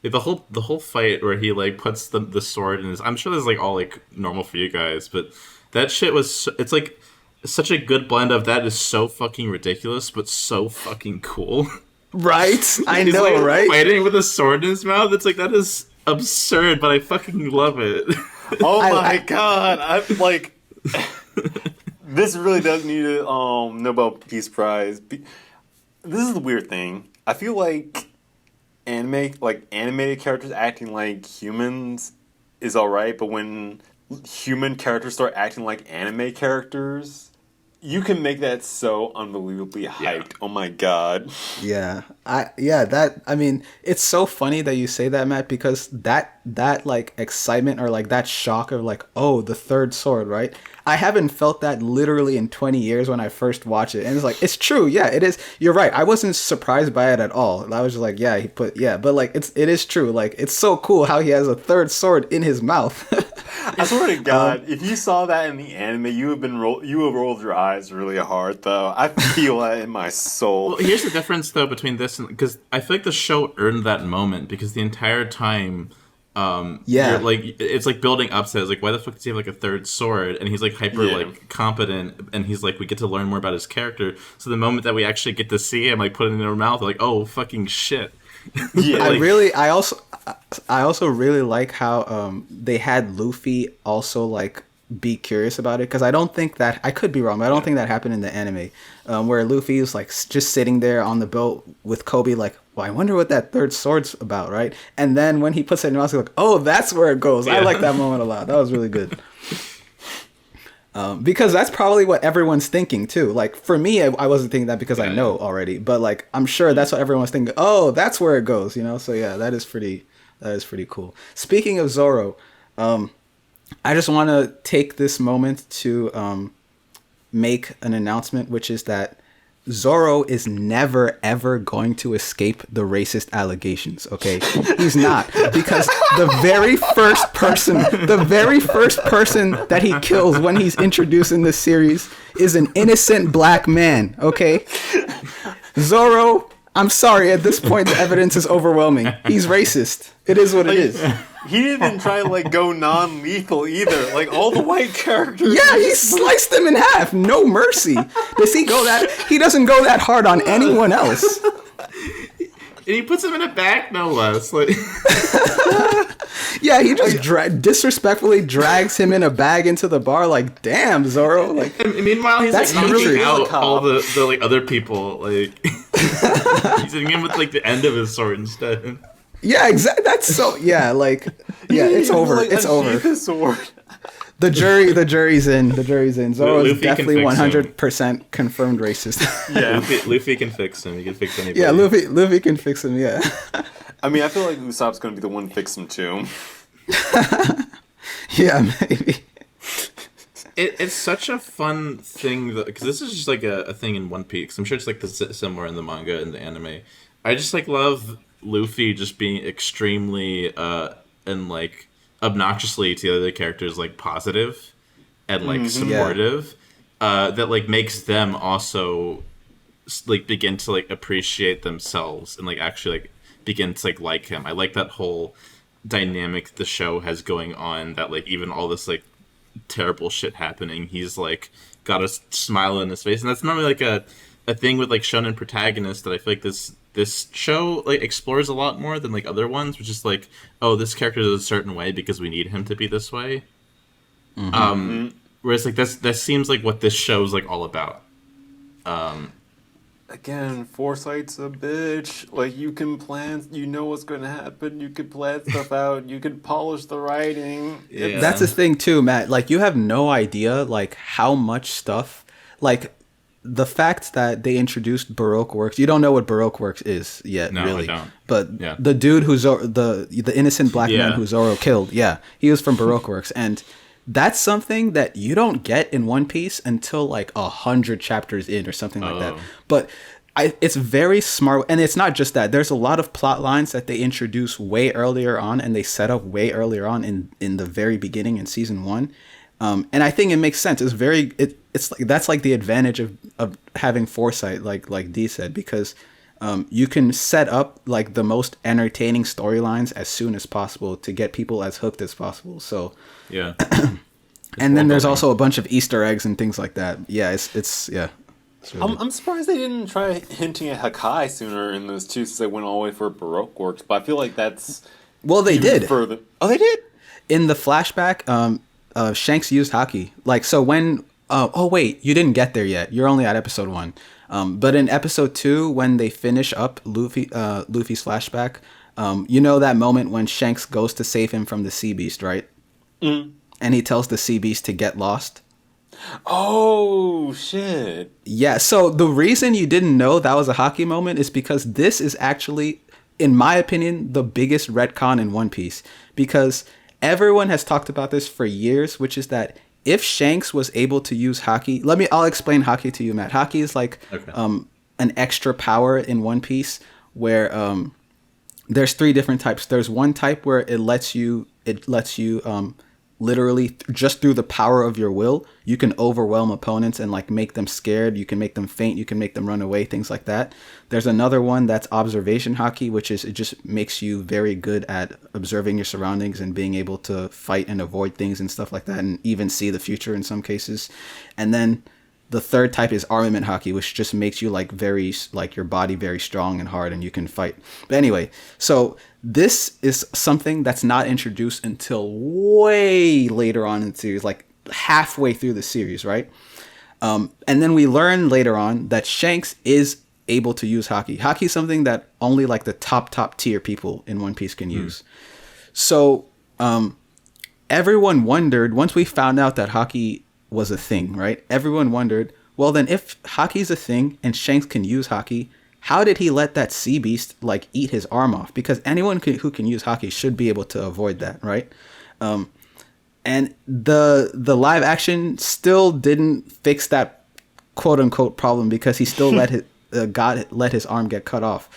the whole fight where he like puts the sword in his. I'm sure this is like all like normal for you guys, but that shit was. It's like such a good blend of that is so fucking ridiculous, but so fucking cool. Right? I know, like, right? Fighting with a sword in his mouth. It's like that is absurd, but I fucking love it. Oh my god! I'm like, this really does need a Nobel Peace Prize. This is the weird thing. I feel like animated characters acting like humans is alright, but when human characters start acting like anime characters, you can make that so unbelievably hyped. Yeah. Oh my god. Yeah. I mean, it's so funny that you say that, Matt, because that like excitement or like that shock of like, oh, the third sword, right? I haven't felt that literally in 20 years when I first watched it. And it's like, it's true. Yeah, it is. You're right. I wasn't surprised by it at all. I was just like, but like it is true. Like, it's so cool how he has a third sword in his mouth. I swear to God, if you saw that in the anime, you have rolled your eyes really hard. Though I feel that in my soul. Well, here's the difference, though, between this and because I feel like the show earned that moment because the entire time, like it's like building up to it. It's like, why the fuck does he have like a third sword? And he's like hyper like competent, and he's like, we get to learn more about his character. So the moment that we actually get to see him like put it in their mouth, like, oh fucking shit. Yeah, I also really like how they had Luffy also like be curious about it, because I don't think that, I could be wrong, but I don't think that happened in the anime, where Luffy is like just sitting there on the boat with Kobe like, well, I wonder what that third sword's about, right? And then when he puts it in his mouth, he's like, oh, that's where it goes. I like that moment a lot. That was really good. Because that's probably what everyone's thinking too. Like for me, I wasn't thinking that because I know already, but like I'm sure that's what everyone's thinking. Oh, that's where it goes, you know. So yeah, that is pretty cool. Speaking of Zoro, I just want to take this moment to make an announcement, which is that Zoro is never ever going to escape the racist allegations, okay? He's not, because the very first person that he kills when he's introduced in this series is an innocent black man, okay? Zoro, I'm sorry, at this point the evidence is overwhelming. He's racist. It is what it is. He didn't even try to like go non-lethal either. Like all the white characters. Yeah, he sliced them in half. No mercy. Does he go that? He doesn't go that hard on anyone else. And he puts him in a bag, no less. Like, yeah, he just disrespectfully drags him in a bag into the bar. Like, damn, Zoro. Like, and meanwhile, he's like knocking out all the like other people. Like, he's hitting him with like the end of his sword instead. Yeah, exactly. That's so. Yeah, like, yeah, it's over. Like, it's over. The jury's in. The jury's in. Zoro is definitely 100% confirmed racist. Yeah, Luffy can fix him. He can fix anybody. Yeah, Luffy can fix him. Yeah. I mean, I feel like Usopp's gonna be the one to fix him too. Yeah, maybe. It's such a fun thing because this is just like a thing in One Piece. I'm sure it's like similar in the manga and the anime. I just like love Luffy just being extremely and like obnoxiously to the other characters like positive and like supportive, that like makes them also like begin to like appreciate themselves and like actually like begin to like him. I like that whole dynamic the show has going on, that like even all this like terrible shit happening, he's like got a smile on his face. And that's normally like a thing with like shonen protagonists that I feel like this show like explores a lot more than like other ones, which is like, oh, this character is a certain way because we need him to be this way. Whereas like that seems like what this show's like all about. Again, foresight's a bitch. Like, you can plan, you know what's going to happen, you can plan stuff out, you can polish the writing. Yeah. That's the thing too, Matt. Like, you have no idea like how much stuff, like the fact that they introduced Baroque Works. You don't know what Baroque Works is yet, no, really. I don't. But the dude who the innocent black man who Zoro killed, he was from Baroque Works, and that's something that you don't get in One Piece until like 100 chapters in or something like that. But it's very smart, and it's not just that. There's a lot of plot lines that they introduce way earlier on, and they set up way earlier on in the very beginning in season 1. And I think it makes sense. It's it's like that's like the advantage of having foresight, like Dee said, because you can set up like the most entertaining storylines as soon as possible to get people as hooked as possible. So yeah. And then there's also a bunch of Easter eggs and things like that. Yeah, it's really I'm surprised they didn't try hinting at Hakai sooner in those two, since they went all the way for Baroque Works. But I feel like that's they did. Further. Oh, they did. in the flashback, Shanks used hockey. Like, so when oh wait, you didn't get there yet. You're only at episode 1. But in episode 2, when they finish up Luffy's flashback, you know that moment when Shanks goes to save him from the Sea Beast, right? And he tells the Sea Beast to get lost. Oh shit! Yeah. So the reason you didn't know that was a hockey moment is because this is actually, in my opinion, the biggest retcon in One Piece, because everyone has talked about this for years, which is that if Shanks was able to use hockey, I'll explain hockey to you, Matt. Hockey is like an extra power in One Piece where there's 3 different types. There's one type where it lets you literally just through the power of your will, you can overwhelm opponents and like make them scared. You can make them faint. You can make them run away, things like that. There's another one that's observation hockey, which is, it just makes you very good at observing your surroundings and being able to fight and avoid things and stuff like that, and even see the future in some cases. And then the third type is armament hockey, which just makes you like your body very strong and hard, and you can fight. But anyway, so this is something that's not introduced until way later on in the series, like halfway through the series, right? And then we learn later on that Shanks is able to use hockey. Hockey is something that only like the top tier people in One Piece can use. So everyone wondered, once we found out that hockey was a thing, right? Everyone wondered, well then if hockey's a thing and Shanks can use hockey, how did he let that sea beast like eat his arm off? Because anyone who can use hockey should be able to avoid that, right? And the live action still didn't fix that quote unquote problem, because he still let his arm get cut off.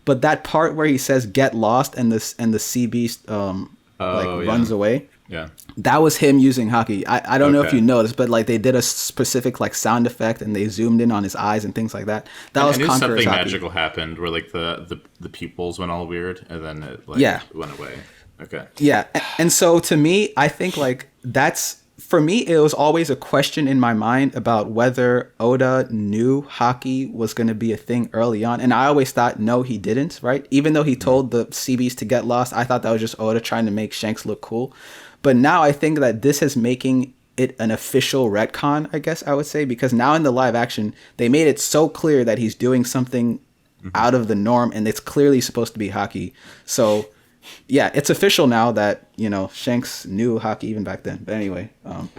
But that part where he says "get lost" and the sea beast runs away. Yeah, that was him using hockey. I don't know if you noticed, but like they did a specific like sound effect and they zoomed in on his eyes and things like that. That was Conqueror's something hockey. Magical happened where like the pupils went all weird and then it went away. Okay. Yeah, and so to me, I think like that's, for me, it was always a question in my mind about whether Oda knew hockey was going to be a thing early on. And I always thought, no, he didn't, right? Even though he told the Sea Beast to get lost, I thought that was just Oda trying to make Shanks look cool. But now I think that this is making it an official retcon, I guess I would say, because now in the live action, they made it so clear that he's doing something out of the norm, and it's clearly supposed to be hockey. So yeah, it's official now that, you know, Shanks knew hockey even back then. But anyway, God,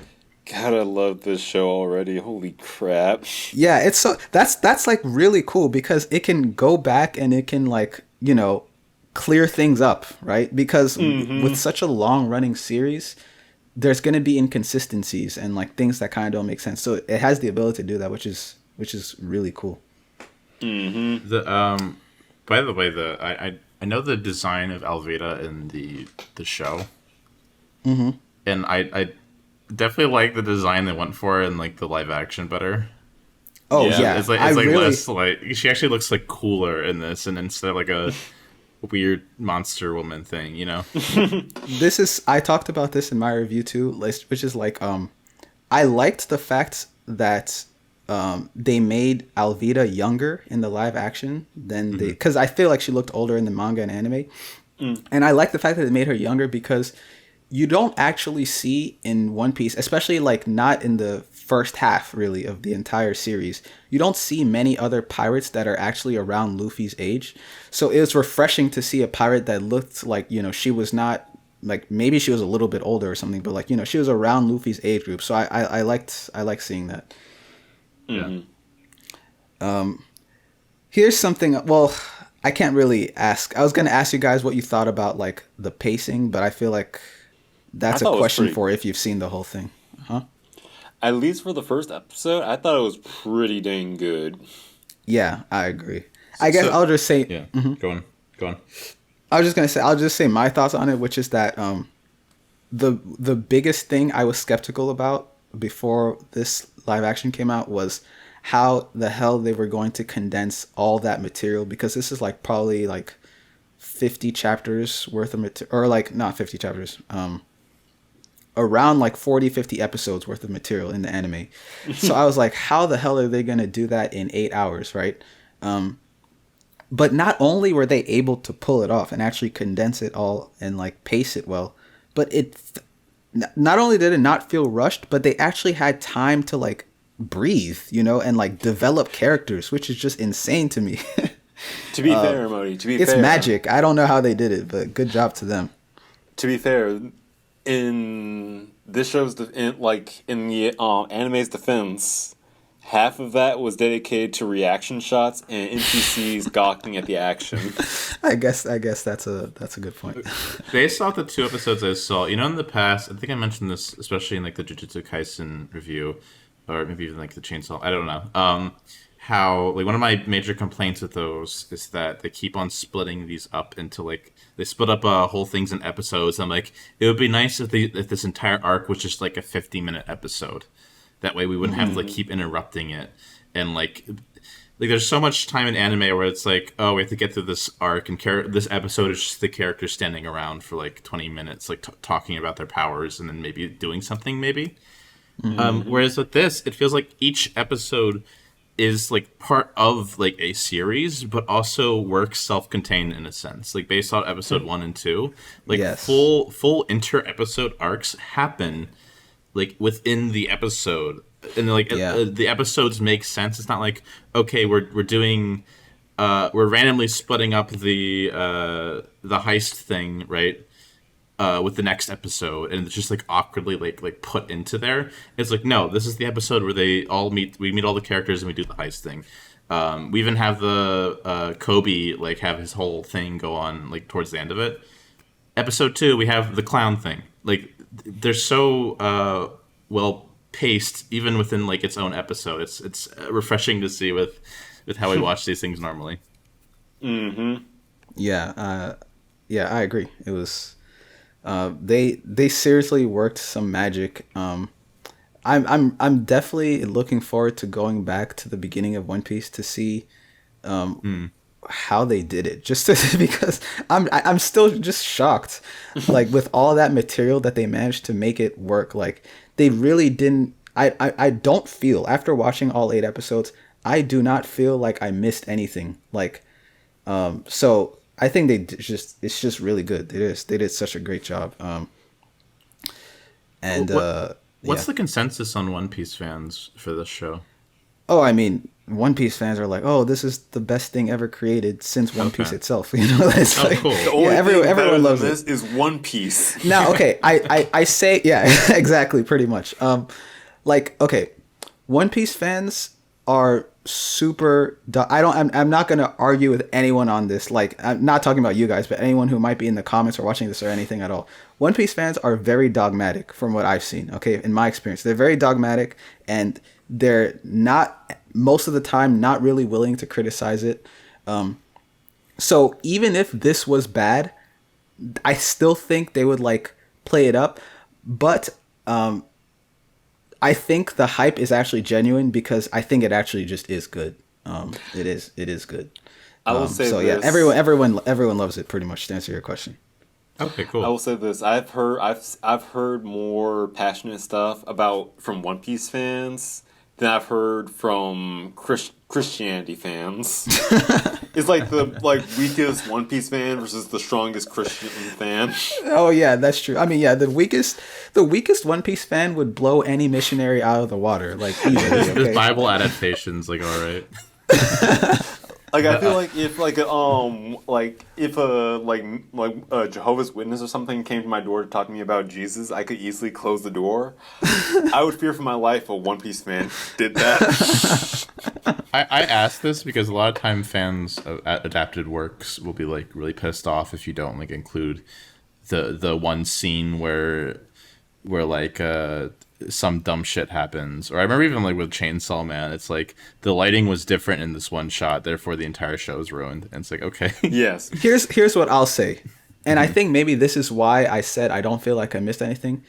I love this show already. Holy crap. Yeah, it's so that's like really cool, because it can go back and it can like, you know, clear things up, right? Because with such a long running series, there's going to be inconsistencies and like things that kind of don't make sense. So it has the ability to do that, which is really cool. The by the way, I know the design of Alvida in the show, and I definitely like the design they went for in like the live action better. Oh yeah, it's like less like, she actually looks like cooler in this, and instead of like a weird monster woman thing, you know. I talked about this in my review too, which is like I liked the fact that they made Alvida younger in the live action than because I feel like she looked older in the manga and anime. And I like the fact that they made her younger, because you don't actually see in One Piece, especially like not in the first half really of the entire series, you don't see many other pirates that are actually around Luffy's age. So it was refreshing to see a pirate that looked like, you know, she was not like, maybe she was a little bit older or something, but like, you know, she was around Luffy's age group. So I liked seeing that. Yeah. Here's something, well, I can't really ask. I was going to ask you guys what you thought about like the pacing, but I feel like that's a question for if you've seen the whole thing. Huh? At least for the first episode, I thought it was pretty dang good. Yeah, I agree. I guess I'll just say... Yeah, go on. I was just going to say, I'll just say my thoughts on it, which is that the biggest thing I was skeptical about before this live action came out was how the hell they were going to condense all that material, because this is like probably like 50 chapters worth of material, or like not 50 chapters, around like 40-50 episodes worth of material in the anime. So I was like, how the hell are they going to do that in 8 hours, right? But not only were they able to pull it off and actually condense it all and like pace it well, but not only did it not feel rushed, but they actually had time to like breathe, you know, and like develop characters, which is just insane to me. To be fair, Modi, it's magic. I don't know how they did it, but good job to them. To be fair, in this show's in the anime's defense, half of that was dedicated to reaction shots and NPCs gawking at the action. I guess that's a good point. Based off the 2 episodes I saw, you know, in the past, I think I mentioned this, especially in like the Jujutsu Kaisen review, or maybe even like the Chainsaw. I don't know. How like one of my major complaints with those is that they keep on splitting these up into like they split up whole things in episodes. I'm like, it would be nice if this entire arc was just like a 50-minute episode. That way we wouldn't have to like keep interrupting it. And like there's so much time in anime where it's like, oh, we have to get through this arc, and this episode is just the characters standing around for like 20 minutes, like talking about their powers and then maybe doing something maybe. Whereas with this, it feels like each episode is like part of like a series, but also works self-contained in a sense. Like based on episode 1 and 2, like full inter-episode arcs happen like within the episode, and like the episodes make sense. It's not like, okay, we're doing we're randomly splitting up the heist thing, right? With the next episode, and it's just like awkwardly like put into there. It's like, no, this is the episode where they all meet. We meet all the characters and we do the heist thing. We even have the Kobe like have his whole thing go on like towards the end of it. Episode 2, we have the clown thing. Like they're so well paced, even within like its own episode. It's refreshing to see with how we watch these things normally. Mm-hmm. Yeah, I agree. It was. They seriously worked some magic. I'm definitely looking forward to going back to the beginning of One Piece to see how they did it. Just because I'm still just shocked, like with all that material that they managed to make it work. Like they really didn't. I don't feel, after watching all 8 episodes, I do not feel like I missed anything. Like so. I think it's just really good. They did such a great job. What's the consensus on One Piece fans for this show? Oh, I mean, One Piece fans are like, oh, this is the best thing ever created since One Piece itself. You know, it's like, cool. The only thing everyone loves this is One Piece. Now, okay, I say, yeah, exactly, pretty much. Like, okay, One Piece fans are super I'm not going to argue with anyone on this. Like, I'm not talking about you guys, but anyone who might be in the comments or watching this or anything at all. One Piece fans are very dogmatic from what I've seen. Okay, in my experience, they're very dogmatic, and they're not, most of the time, not really willing to criticize it. So even if this was bad, I still think they would like play it up. But I think the hype is actually genuine because I think it actually just is good. It is good. I will say so. This. Yeah, everyone loves it pretty much. To answer your question. Okay, cool. I will say this: I've heard more passionate stuff from One Piece fans than I've heard from Christianity fans. It's like the weakest One Piece fan versus the strongest Christian fan. Oh yeah, that's true. I mean, yeah, the weakest One Piece fan would blow any missionary out of the water. Like easily. Okay? This Bible adaptation's like all right. Like I feel like if a Jehovah's Witness or something came to my door to talk to me about Jesus, I could easily close the door. I would fear for my life if a One Piece fan did that. I asked this because a lot of time fans of adapted works will be like really pissed off if you don't like include the one scene where like some dumb shit happens. Or I remember even like with Chainsaw Man, it's like the lighting was different in this one shot, therefore the entire show is ruined. And it's like, okay. Yes. Here's what I'll say. And I think maybe this is why I said I don't feel like I missed anything.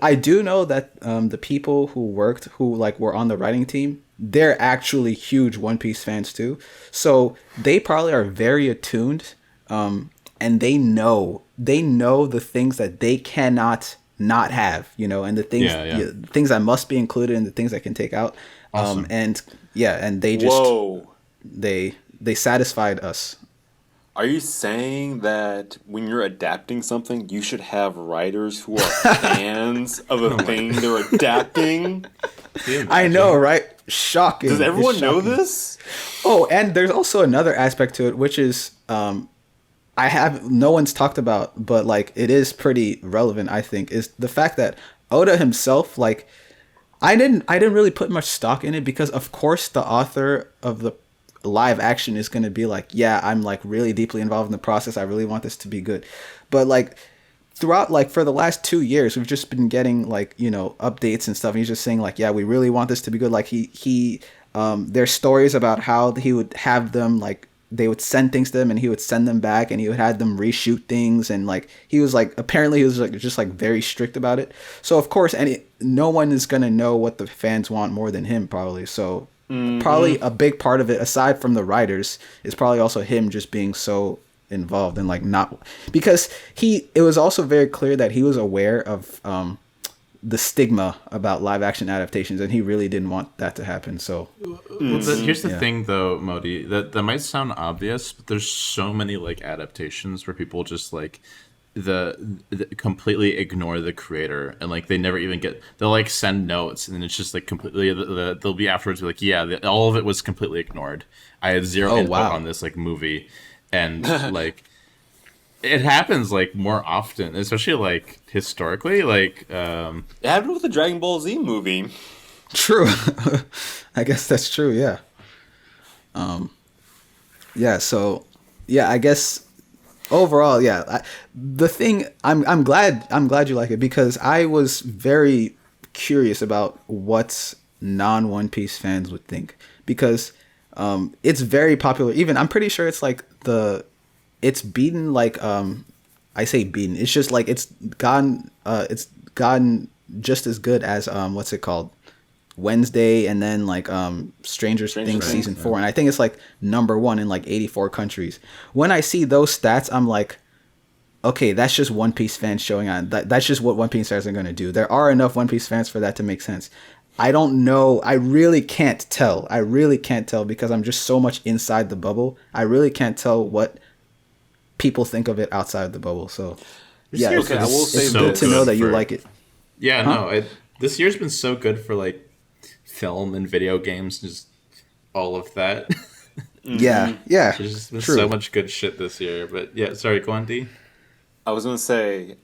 I do know that the people who were on the writing team, they're actually huge One Piece fans too. So they probably are very attuned, and they know the things that they cannot not have, you know, and the things things that must be included and the things that can take out. Awesome. And they just they satisfied us. Are you saying that when you're adapting something, you should have writers who are fans of the thing they're adapting? I know, right? Shocking. Does everyone know shocking. this? Oh, and there's also another aspect to it, which is no one's talked about, but like it is pretty relevant, I think, is the fact that Oda himself, like I didn't really put much stock in it because of course the author of the live action is going to be like, yeah, I'm like really deeply involved in the process. I really want this to be good. But like throughout, like for the last 2 years, we've just been getting like, you know, updates and stuff. And he's just saying like, yeah, we really want this to be good. Like there's stories about how he would have them like, they would send things to him and he would send them back and he would have them reshoot things. And like, he was like, apparently he was like, just like very strict about it. So of course, no one is going to know what the fans want more than him probably. So probably a big part of it, aside from the writers, is probably also him just being so involved and like not, because it was also very clear that he was aware of the stigma about live action adaptations and he really didn't want that to happen. So here's the thing though, Modi, that might sound obvious, but there's so many like adaptations where people just like the completely ignore the creator and like they never even they'll like send notes and then it's just like completely they'll be afterwards be like, yeah, all of it was completely ignored. I had zero input on this like movie. And like it happens like more often, especially like historically, like it happened with the Dragon Ball Z movie. True. I guess that's true, yeah. Yeah, so yeah, I guess overall, yeah. I'm glad you like it because I was very curious about what non-One Piece fans would think because it's very popular. Even I'm pretty sure it's like it's beaten like I say beaten. It's just like it's gotten just as good as what's it called? Wednesday and then like Stranger Things season 4 and I think it's like #1 in like 84 countries. When I see those stats, I'm like, okay, that's just One Piece fans showing on. That's just what One Piece fans are going to do. There are enough One Piece fans for that to make sense. I don't know. I really can't tell because I'm just so much inside the bubble. I really can't tell what people think of it outside the bubble. So yeah, okay, I will say it's good to know that you like it. Yeah, no, this year's been so good for like film and video games, just all of that. Yeah. There's just been so much good shit this year. But yeah, sorry, go on, D. I was going to say,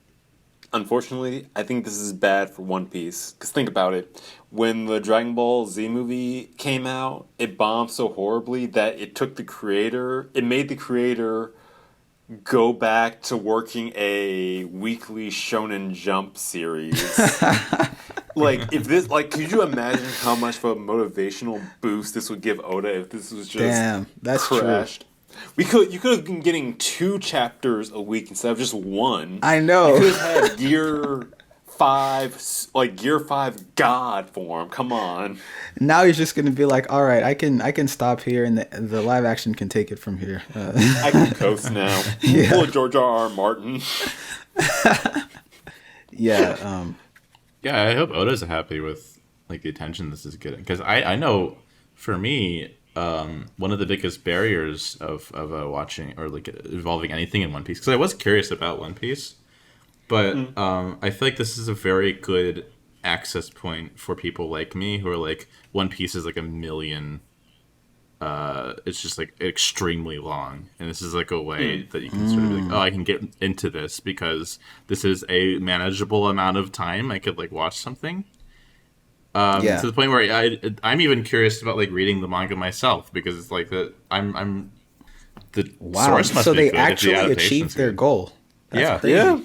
unfortunately, I think this is bad for One Piece. Because think about it. When the Dragon Ball Z movie came out, it bombed so horribly that it made the creator go back to working a weekly Shonen Jump series. Like, if this, like, could you imagine how much of a motivational boost this would give Oda if this was just that's crashed? True. You could have been getting 2 chapters a week instead of just 1. I know. You could have had Gear 5 God form. Come on. Now he's just gonna be like, all right, I can stop here, and the live action can take it from here. I can coast now. Pull George R. Martin. Yeah. Yeah, I hope Oda's happy with like the attention this is getting because I know for me one of the biggest barriers of watching or like involving anything in One Piece because I was curious about One Piece, but I feel like this is a very good access point for people like me who are like One Piece is like a million. It's just like extremely long, and this is like a way that you can sort of be like, oh, I can get into this because this is a manageable amount of time. I could like watch something. To the point where I'm even curious about like reading the manga myself because it's like that I'm the source must so be they good actually if the achieved their goal. That's crazy. Yeah.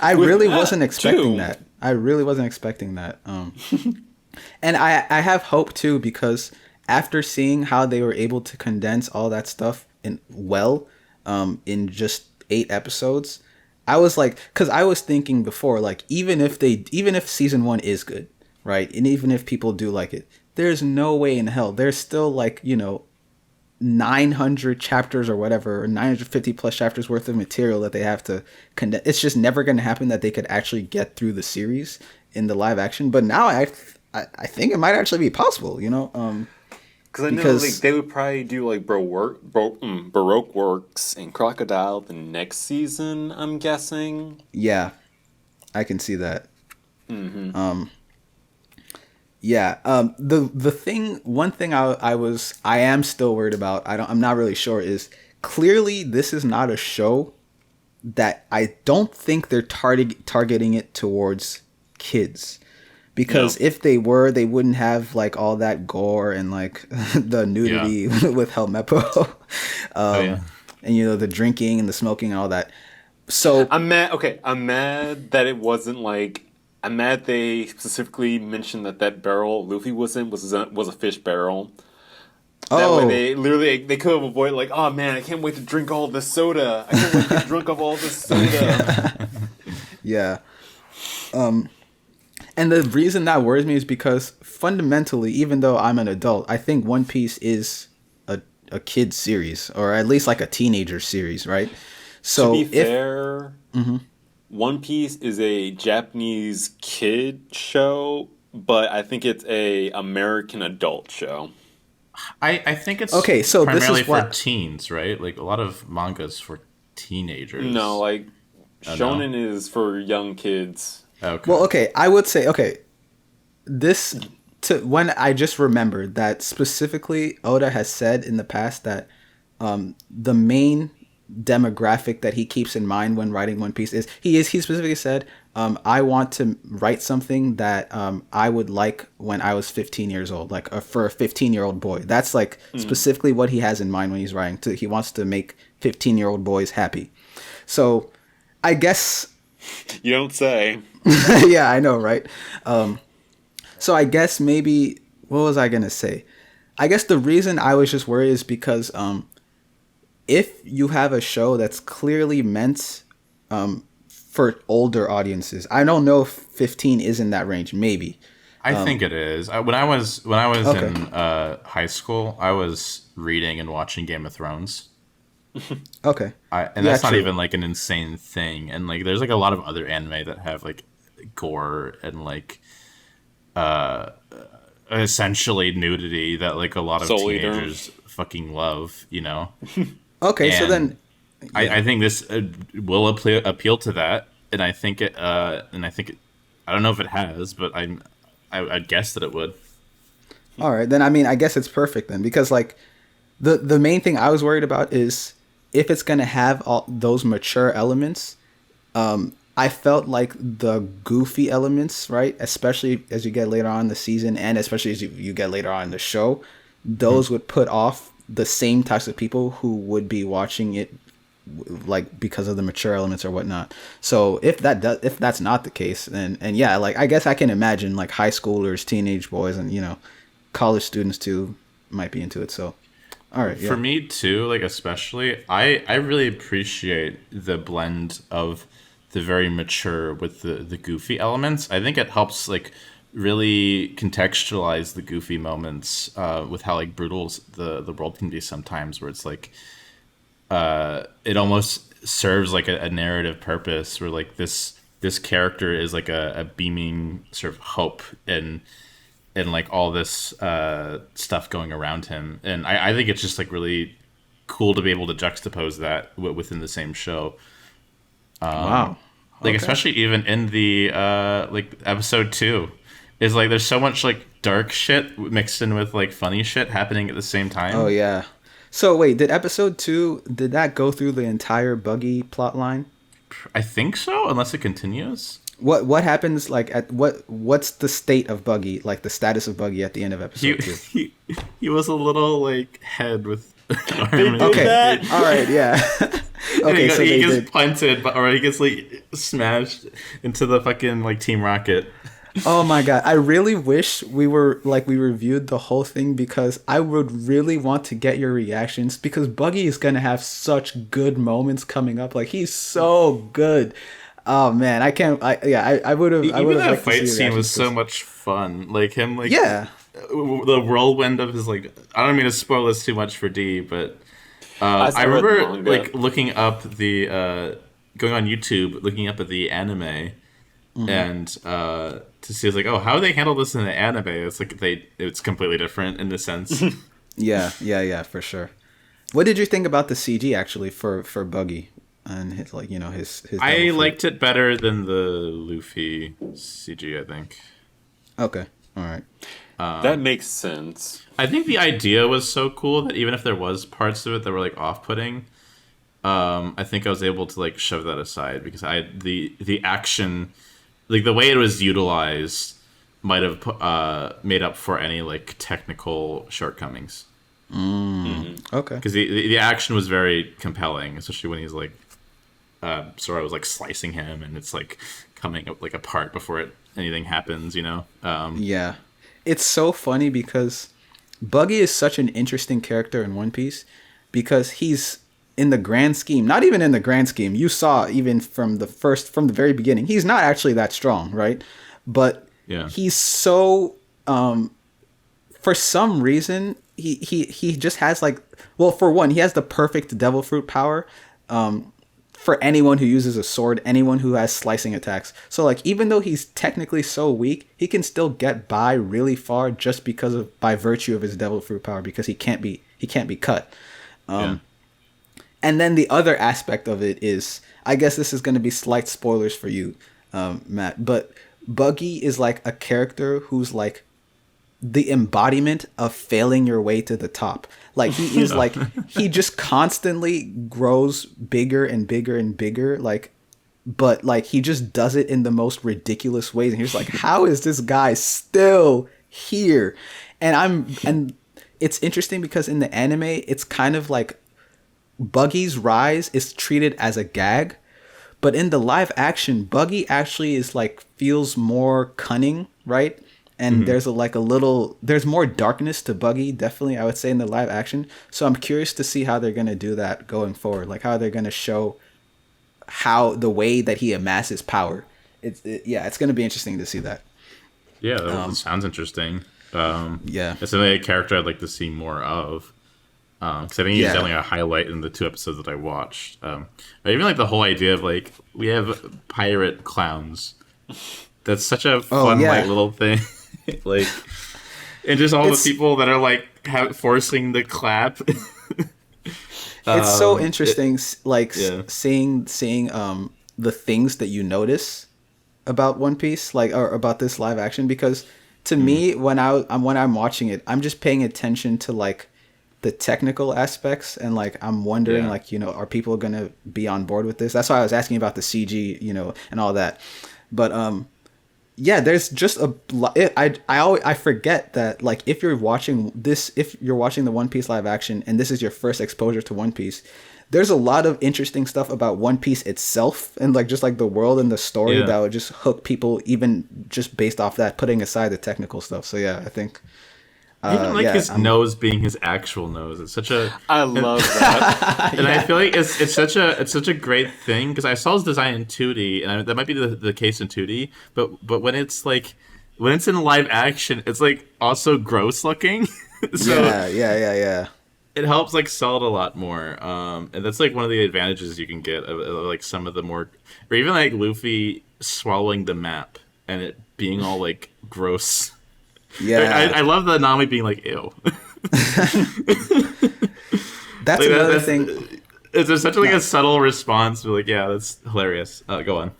I really wasn't expecting that. I really wasn't expecting that. And I have hope too because after seeing how they were able to condense all that stuff in just 8 episodes, I was like, because I was thinking before, like even if season 1 is good, right, and even if people do like it, there's no way in hell there's still like 900 chapters or whatever, or 950 plus chapters worth of material that they have to condense. It's just never going to happen that they could actually get through the series in the live action. But now I think it might actually be possible, Because I know because like they would probably do like Baroque works and Crocodile the next season. I'm guessing. yeah, I can see that. Yeah. The thing, one thing I am still worried about. I'm not really sure is clearly this is not a show that I don't think they're targeting it towards kids. Because No. if they were, they wouldn't have like all that gore and like the nudity with Helmeppo, Oh yeah. and the drinking and the smoking and all that. So I'm mad. Okay, I'm mad that it wasn't like. I'm mad they specifically mentioned that barrel Luffy was in was a fish barrel. That way they literally they could have avoided like, oh man, I can't wait to drink all this soda. I can't wait to get drunk of all this soda. yeah. And the reason that worries me is because fundamentally, even though I'm an adult, I think One Piece is a kid series, or at least like a teenager series, right? So To be fair, One Piece is a Japanese kid show, but I think it's a American adult show. I think it's Okay, so this primarily is for what- teens, right? Like a lot of mangas for teenagers. No, like Oh, no? shonen is for young kids. Okay. Well, okay, I would say this when I just remembered that specifically Oda has said in the past that the main demographic that he keeps in mind when writing One Piece is he specifically said I want to write something that I would like when I was 15 years old, like for a 15-year-old boy. That's like specifically what he has in mind when he's writing. He wants to make 15-year-old boys happy. So I guess You don't say. yeah, I know, right? So I guess maybe what was I gonna say? I guess the reason I was just worried is because if you have a show that's clearly meant for older audiences, I don't know if 15 is in that range. Maybe. I think it is. When I was Okay. in high school, I was reading and watching Game of Thrones. Okay. And Yeah, that's not true. even like an insane thing. And like, there's like a lot of other anime that have like gore and like essentially nudity that like a lot of Soul Eater. teenagers fucking love. Okay. So And then, I think this will appeal to that, and I think it. I don't know if it has, but I'd guess that it would. all right. Then I mean, I guess it's perfect then because like the main thing I was worried about is if it's gonna have all those mature elements. I felt like the goofy elements, right? Especially as you get later on in the season, and especially as you get later on in the show, those would put off the same types of people who would be watching it, like because of the mature elements or whatnot. So if that's not the case, then and yeah, like I guess I can imagine like high schoolers, teenage boys, and college students too might be into it. So, all right, yeah. For me too, like especially, I really appreciate the blend of the very mature with the goofy elements. I think it helps like really contextualize the goofy moments with how like brutal the world can be sometimes, where it's like it almost serves like a narrative purpose where like this character is like a beaming sort of hope and like all this stuff going around him. And I think it's just like really cool to be able to juxtapose that within the same show. Wow. Like Okay. especially even in the like episode 2 is like there's so much like dark shit mixed in with like funny shit happening at the same time. Oh yeah. So wait, did episode 2 did that go through the entire Buggy plot line? I think so, unless it continues. What happens like at what's the state of Buggy, like the status of Buggy at the end of He episode 2? he was a little like head with arm Okay. that? All right, yeah. And Okay, so he they gets did. punted, or he gets like smashed into the fucking like Team Rocket. Oh my god, I really wish we reviewed the whole thing because I would really want to get your reactions because Buggy is going to have such good moments coming up. Like he's so good. Oh man, I can't I would have Even that liked to see fight your scene was reactions so 'cause- much fun. Like him, like Yeah. the whirlwind of his like. I don't mean to spoil this too much for D, but I still read the remember manga. like looking up the going on YouTube, looking up at the anime, and to see it's like, oh, how they handle this in the anime. It's like it's completely different in the sense Yeah, for sure. What did you think about the CG actually for Buggy and his like his I devil fruit? liked it better than the Luffy CG, I think. Okay, all right. That makes sense. I think the idea was so cool that even if there was parts of it that were like off-putting, I think I was able to like shove that aside because the action, like the way it was utilized, might have made up for any like technical shortcomings. Okay. Because the action was very compelling, especially when he's like, Sora was like slicing him, and it's like coming up like apart before anything happens. Yeah. It's so funny because Buggy is such an interesting character in One Piece because he's in the grand scheme, not even in the grand scheme. You saw even from the very beginning, he's not actually that strong, right? But Yeah. he's so for some reason he just has like, well, for one, he has the perfect devil fruit power. For anyone who uses a sword, anyone who has slicing attacks. So like even though he's technically so weak, he can still get by really far just by virtue of his devil fruit power because he can't be cut. Yeah. And then the other aspect of it is, I guess this is going to be slight spoilers for you, Matt, but Buggy is like a character who's like the embodiment of failing your way to the top. Like he is like, he just constantly grows bigger and bigger and bigger. Like, but like he just does it in the most ridiculous ways. And you're just like, how is this guy still here? And it's interesting because in the anime, it's kind of like Buggy's rise is treated as a gag. But in the live action, Buggy actually is like, feels more cunning, right? And there's there's more darkness to Buggy, definitely, I would say, in the live action. So I'm curious to see how they're going to do that going forward. Like how they're going to show how the way that he amasses power. It's going to be interesting to see that. Yeah, that sounds interesting. Yeah. It's definitely a character I'd like to see more of. Because I think he's definitely a highlight in the 2 episodes that I watched. I even like the whole idea of like, we have pirate clowns. That's such a fun like little thing. Like, and just all the people that are like forcing the clap. It's so interesting, seeing the things that you notice about One Piece, like, or about this live action, because to me, when I'm watching it, I'm just paying attention to like the technical aspects, and like I'm wondering, like, are people gonna be on board with this? That's why I was asking about the CG, and all that. But there's just I forget that, like, if you're watching the One Piece live action and this is your first exposure to One Piece, there's a lot of interesting stuff about One Piece itself and like just like the world and the story that would just hook people, even just based off that, putting aside the technical stuff. So I think even like his nose being his actual nose, it's such a I love that. and I feel like it's such a great thing because I saw his design in 2D, and that might be the case in 2D, but when it's in live action, it's like also gross looking. So yeah. It helps like sell it a lot more, and that's like one of the advantages you can get of like some of the more, or even like Luffy swallowing the map and it being all like gross. Yeah, I love the Nami being like, ew. That's like, another thing. It's such like a subtle response. But like, yeah, that's hilarious. Go on.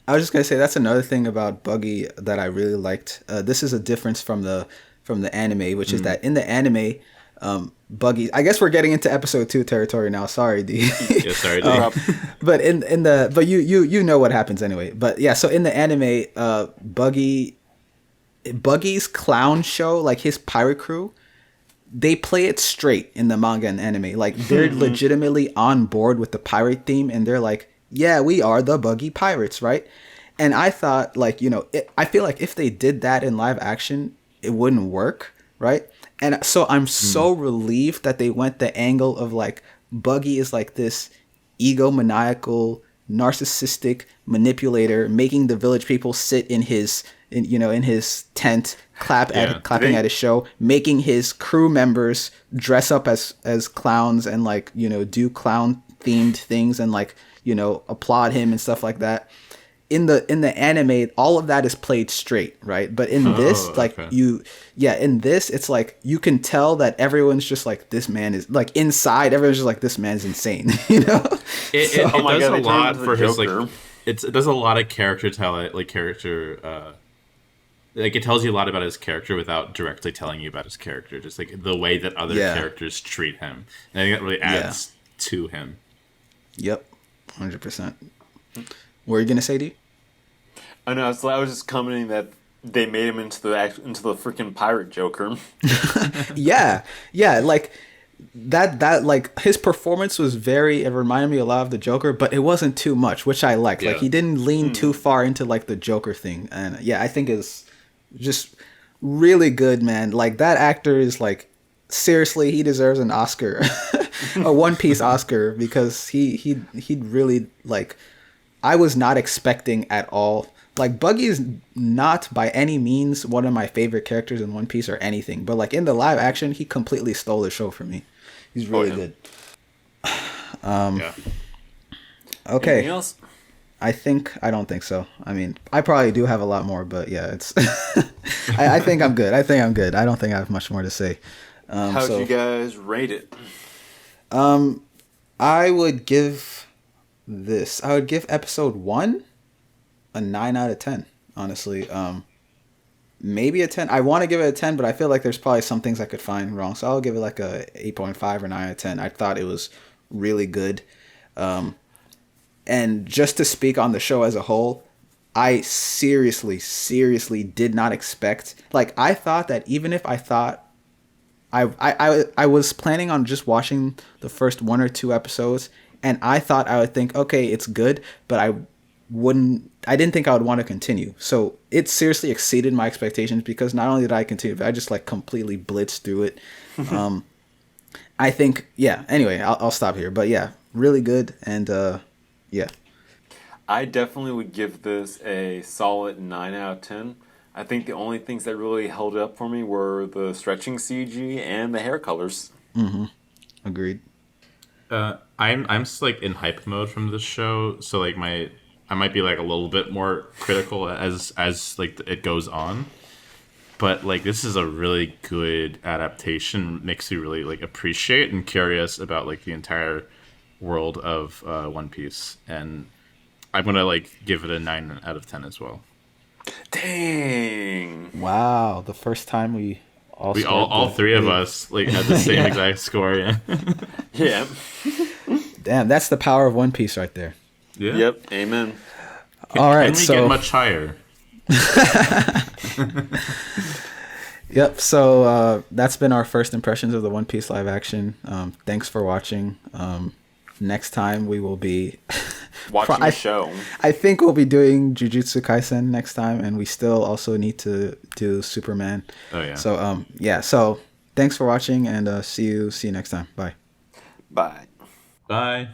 I was just gonna say that's another thing about Buggy that I really liked. This is a difference from the anime, which is that in the anime, Buggy. I guess we're getting into episode 2 territory now. Sorry, D. Yeah, sorry, D. But but you know what happens anyway. But yeah, so in the anime, Buggy's clown show, like his pirate crew, they play it straight in the manga and anime. Like they're legitimately on board with the pirate theme, and they're like, yeah, we are the Buggy Pirates, right? And I thought, like, I feel like if they did that in live action, it wouldn't work, right? And so I'm so relieved that they went the angle of like Buggy is like this egomaniacal, narcissistic manipulator, making the village people sit in his tent, clapping at his show, making his crew members dress up as clowns and like, do clown themed things and like, applaud him and stuff like that. in the anime, all of that is played straight, right? But in this, like in this, it's like you can tell that everyone's just like, this man is like, inside, everyone's just like, this man's insane, you know. It does a lot for his like. It does a lot of character talent, like character. Like, it tells you a lot about his character without directly telling you about his character. Just like the way that other characters treat him, and I think that really adds to him. Yep, 100%. What are you gonna say, D? I know. I was just commenting that they made him into the freaking pirate Joker. yeah, like that like his performance was it reminded me a lot of the Joker, but it wasn't too much, which I liked. Like, he didn't lean too far into like the Joker thing, and I think it's just really good, man. Like, that actor is like, seriously, he deserves an Oscar, a One Piece Oscar, because he really, like, I was not expecting at all. Like, Buggy is not by any means one of my favorite characters in One Piece or anything, but like in the live action, he completely stole the show for me. He's really good. Okay. Anything else? I don't think so. I mean, I probably do have a lot more, but yeah, it's. I think I'm good. I don't think I have much more to say. How'd you guys rate it? I would give episode 1 a 9 out of 10. Honestly, maybe a 10. I want to give it a 10, but I feel like there's probably some things I could find wrong, so I'll give it like a 8.5 or 9 out of 10. I thought it was really good. And just to speak on the show as a whole, I seriously did not expect. Like, I thought that even if I thought I was planning on just watching the first 1 or 2 episodes, and I thought I would think, okay, it's good, but I didn't think I would want to continue. So it seriously exceeded my expectations, because not only did I continue, but I just like completely blitzed through it. I think, anyway, I'll stop here, but really good. And I definitely would give this a solid 9 out of 10. I think the only things that really held it up for me were the stretching CG and the hair colors. Agreed. I'm just like in hype mode from this show, so like I might be like a little bit more critical as like it goes on, but like this is a really good adaptation. Makes you really like appreciate and curious about like the entire world of One Piece, and I'm gonna like give it a 9 out of 10 as well. Dang! Wow, the first time we all three of us like had the same exact score. Yeah. Damn, that's the power of One Piece right there. Yeah. Yep. Amen. All right, can we get much higher? Yep. So that's been our first impressions of the One Piece live action. Thanks for watching. Next time we will be watching the show. I think we'll be doing Jujutsu Kaisen next time, and we still also need to do Superman. Oh yeah. So So thanks for watching, and see you next time. Bye. Bye. Bye.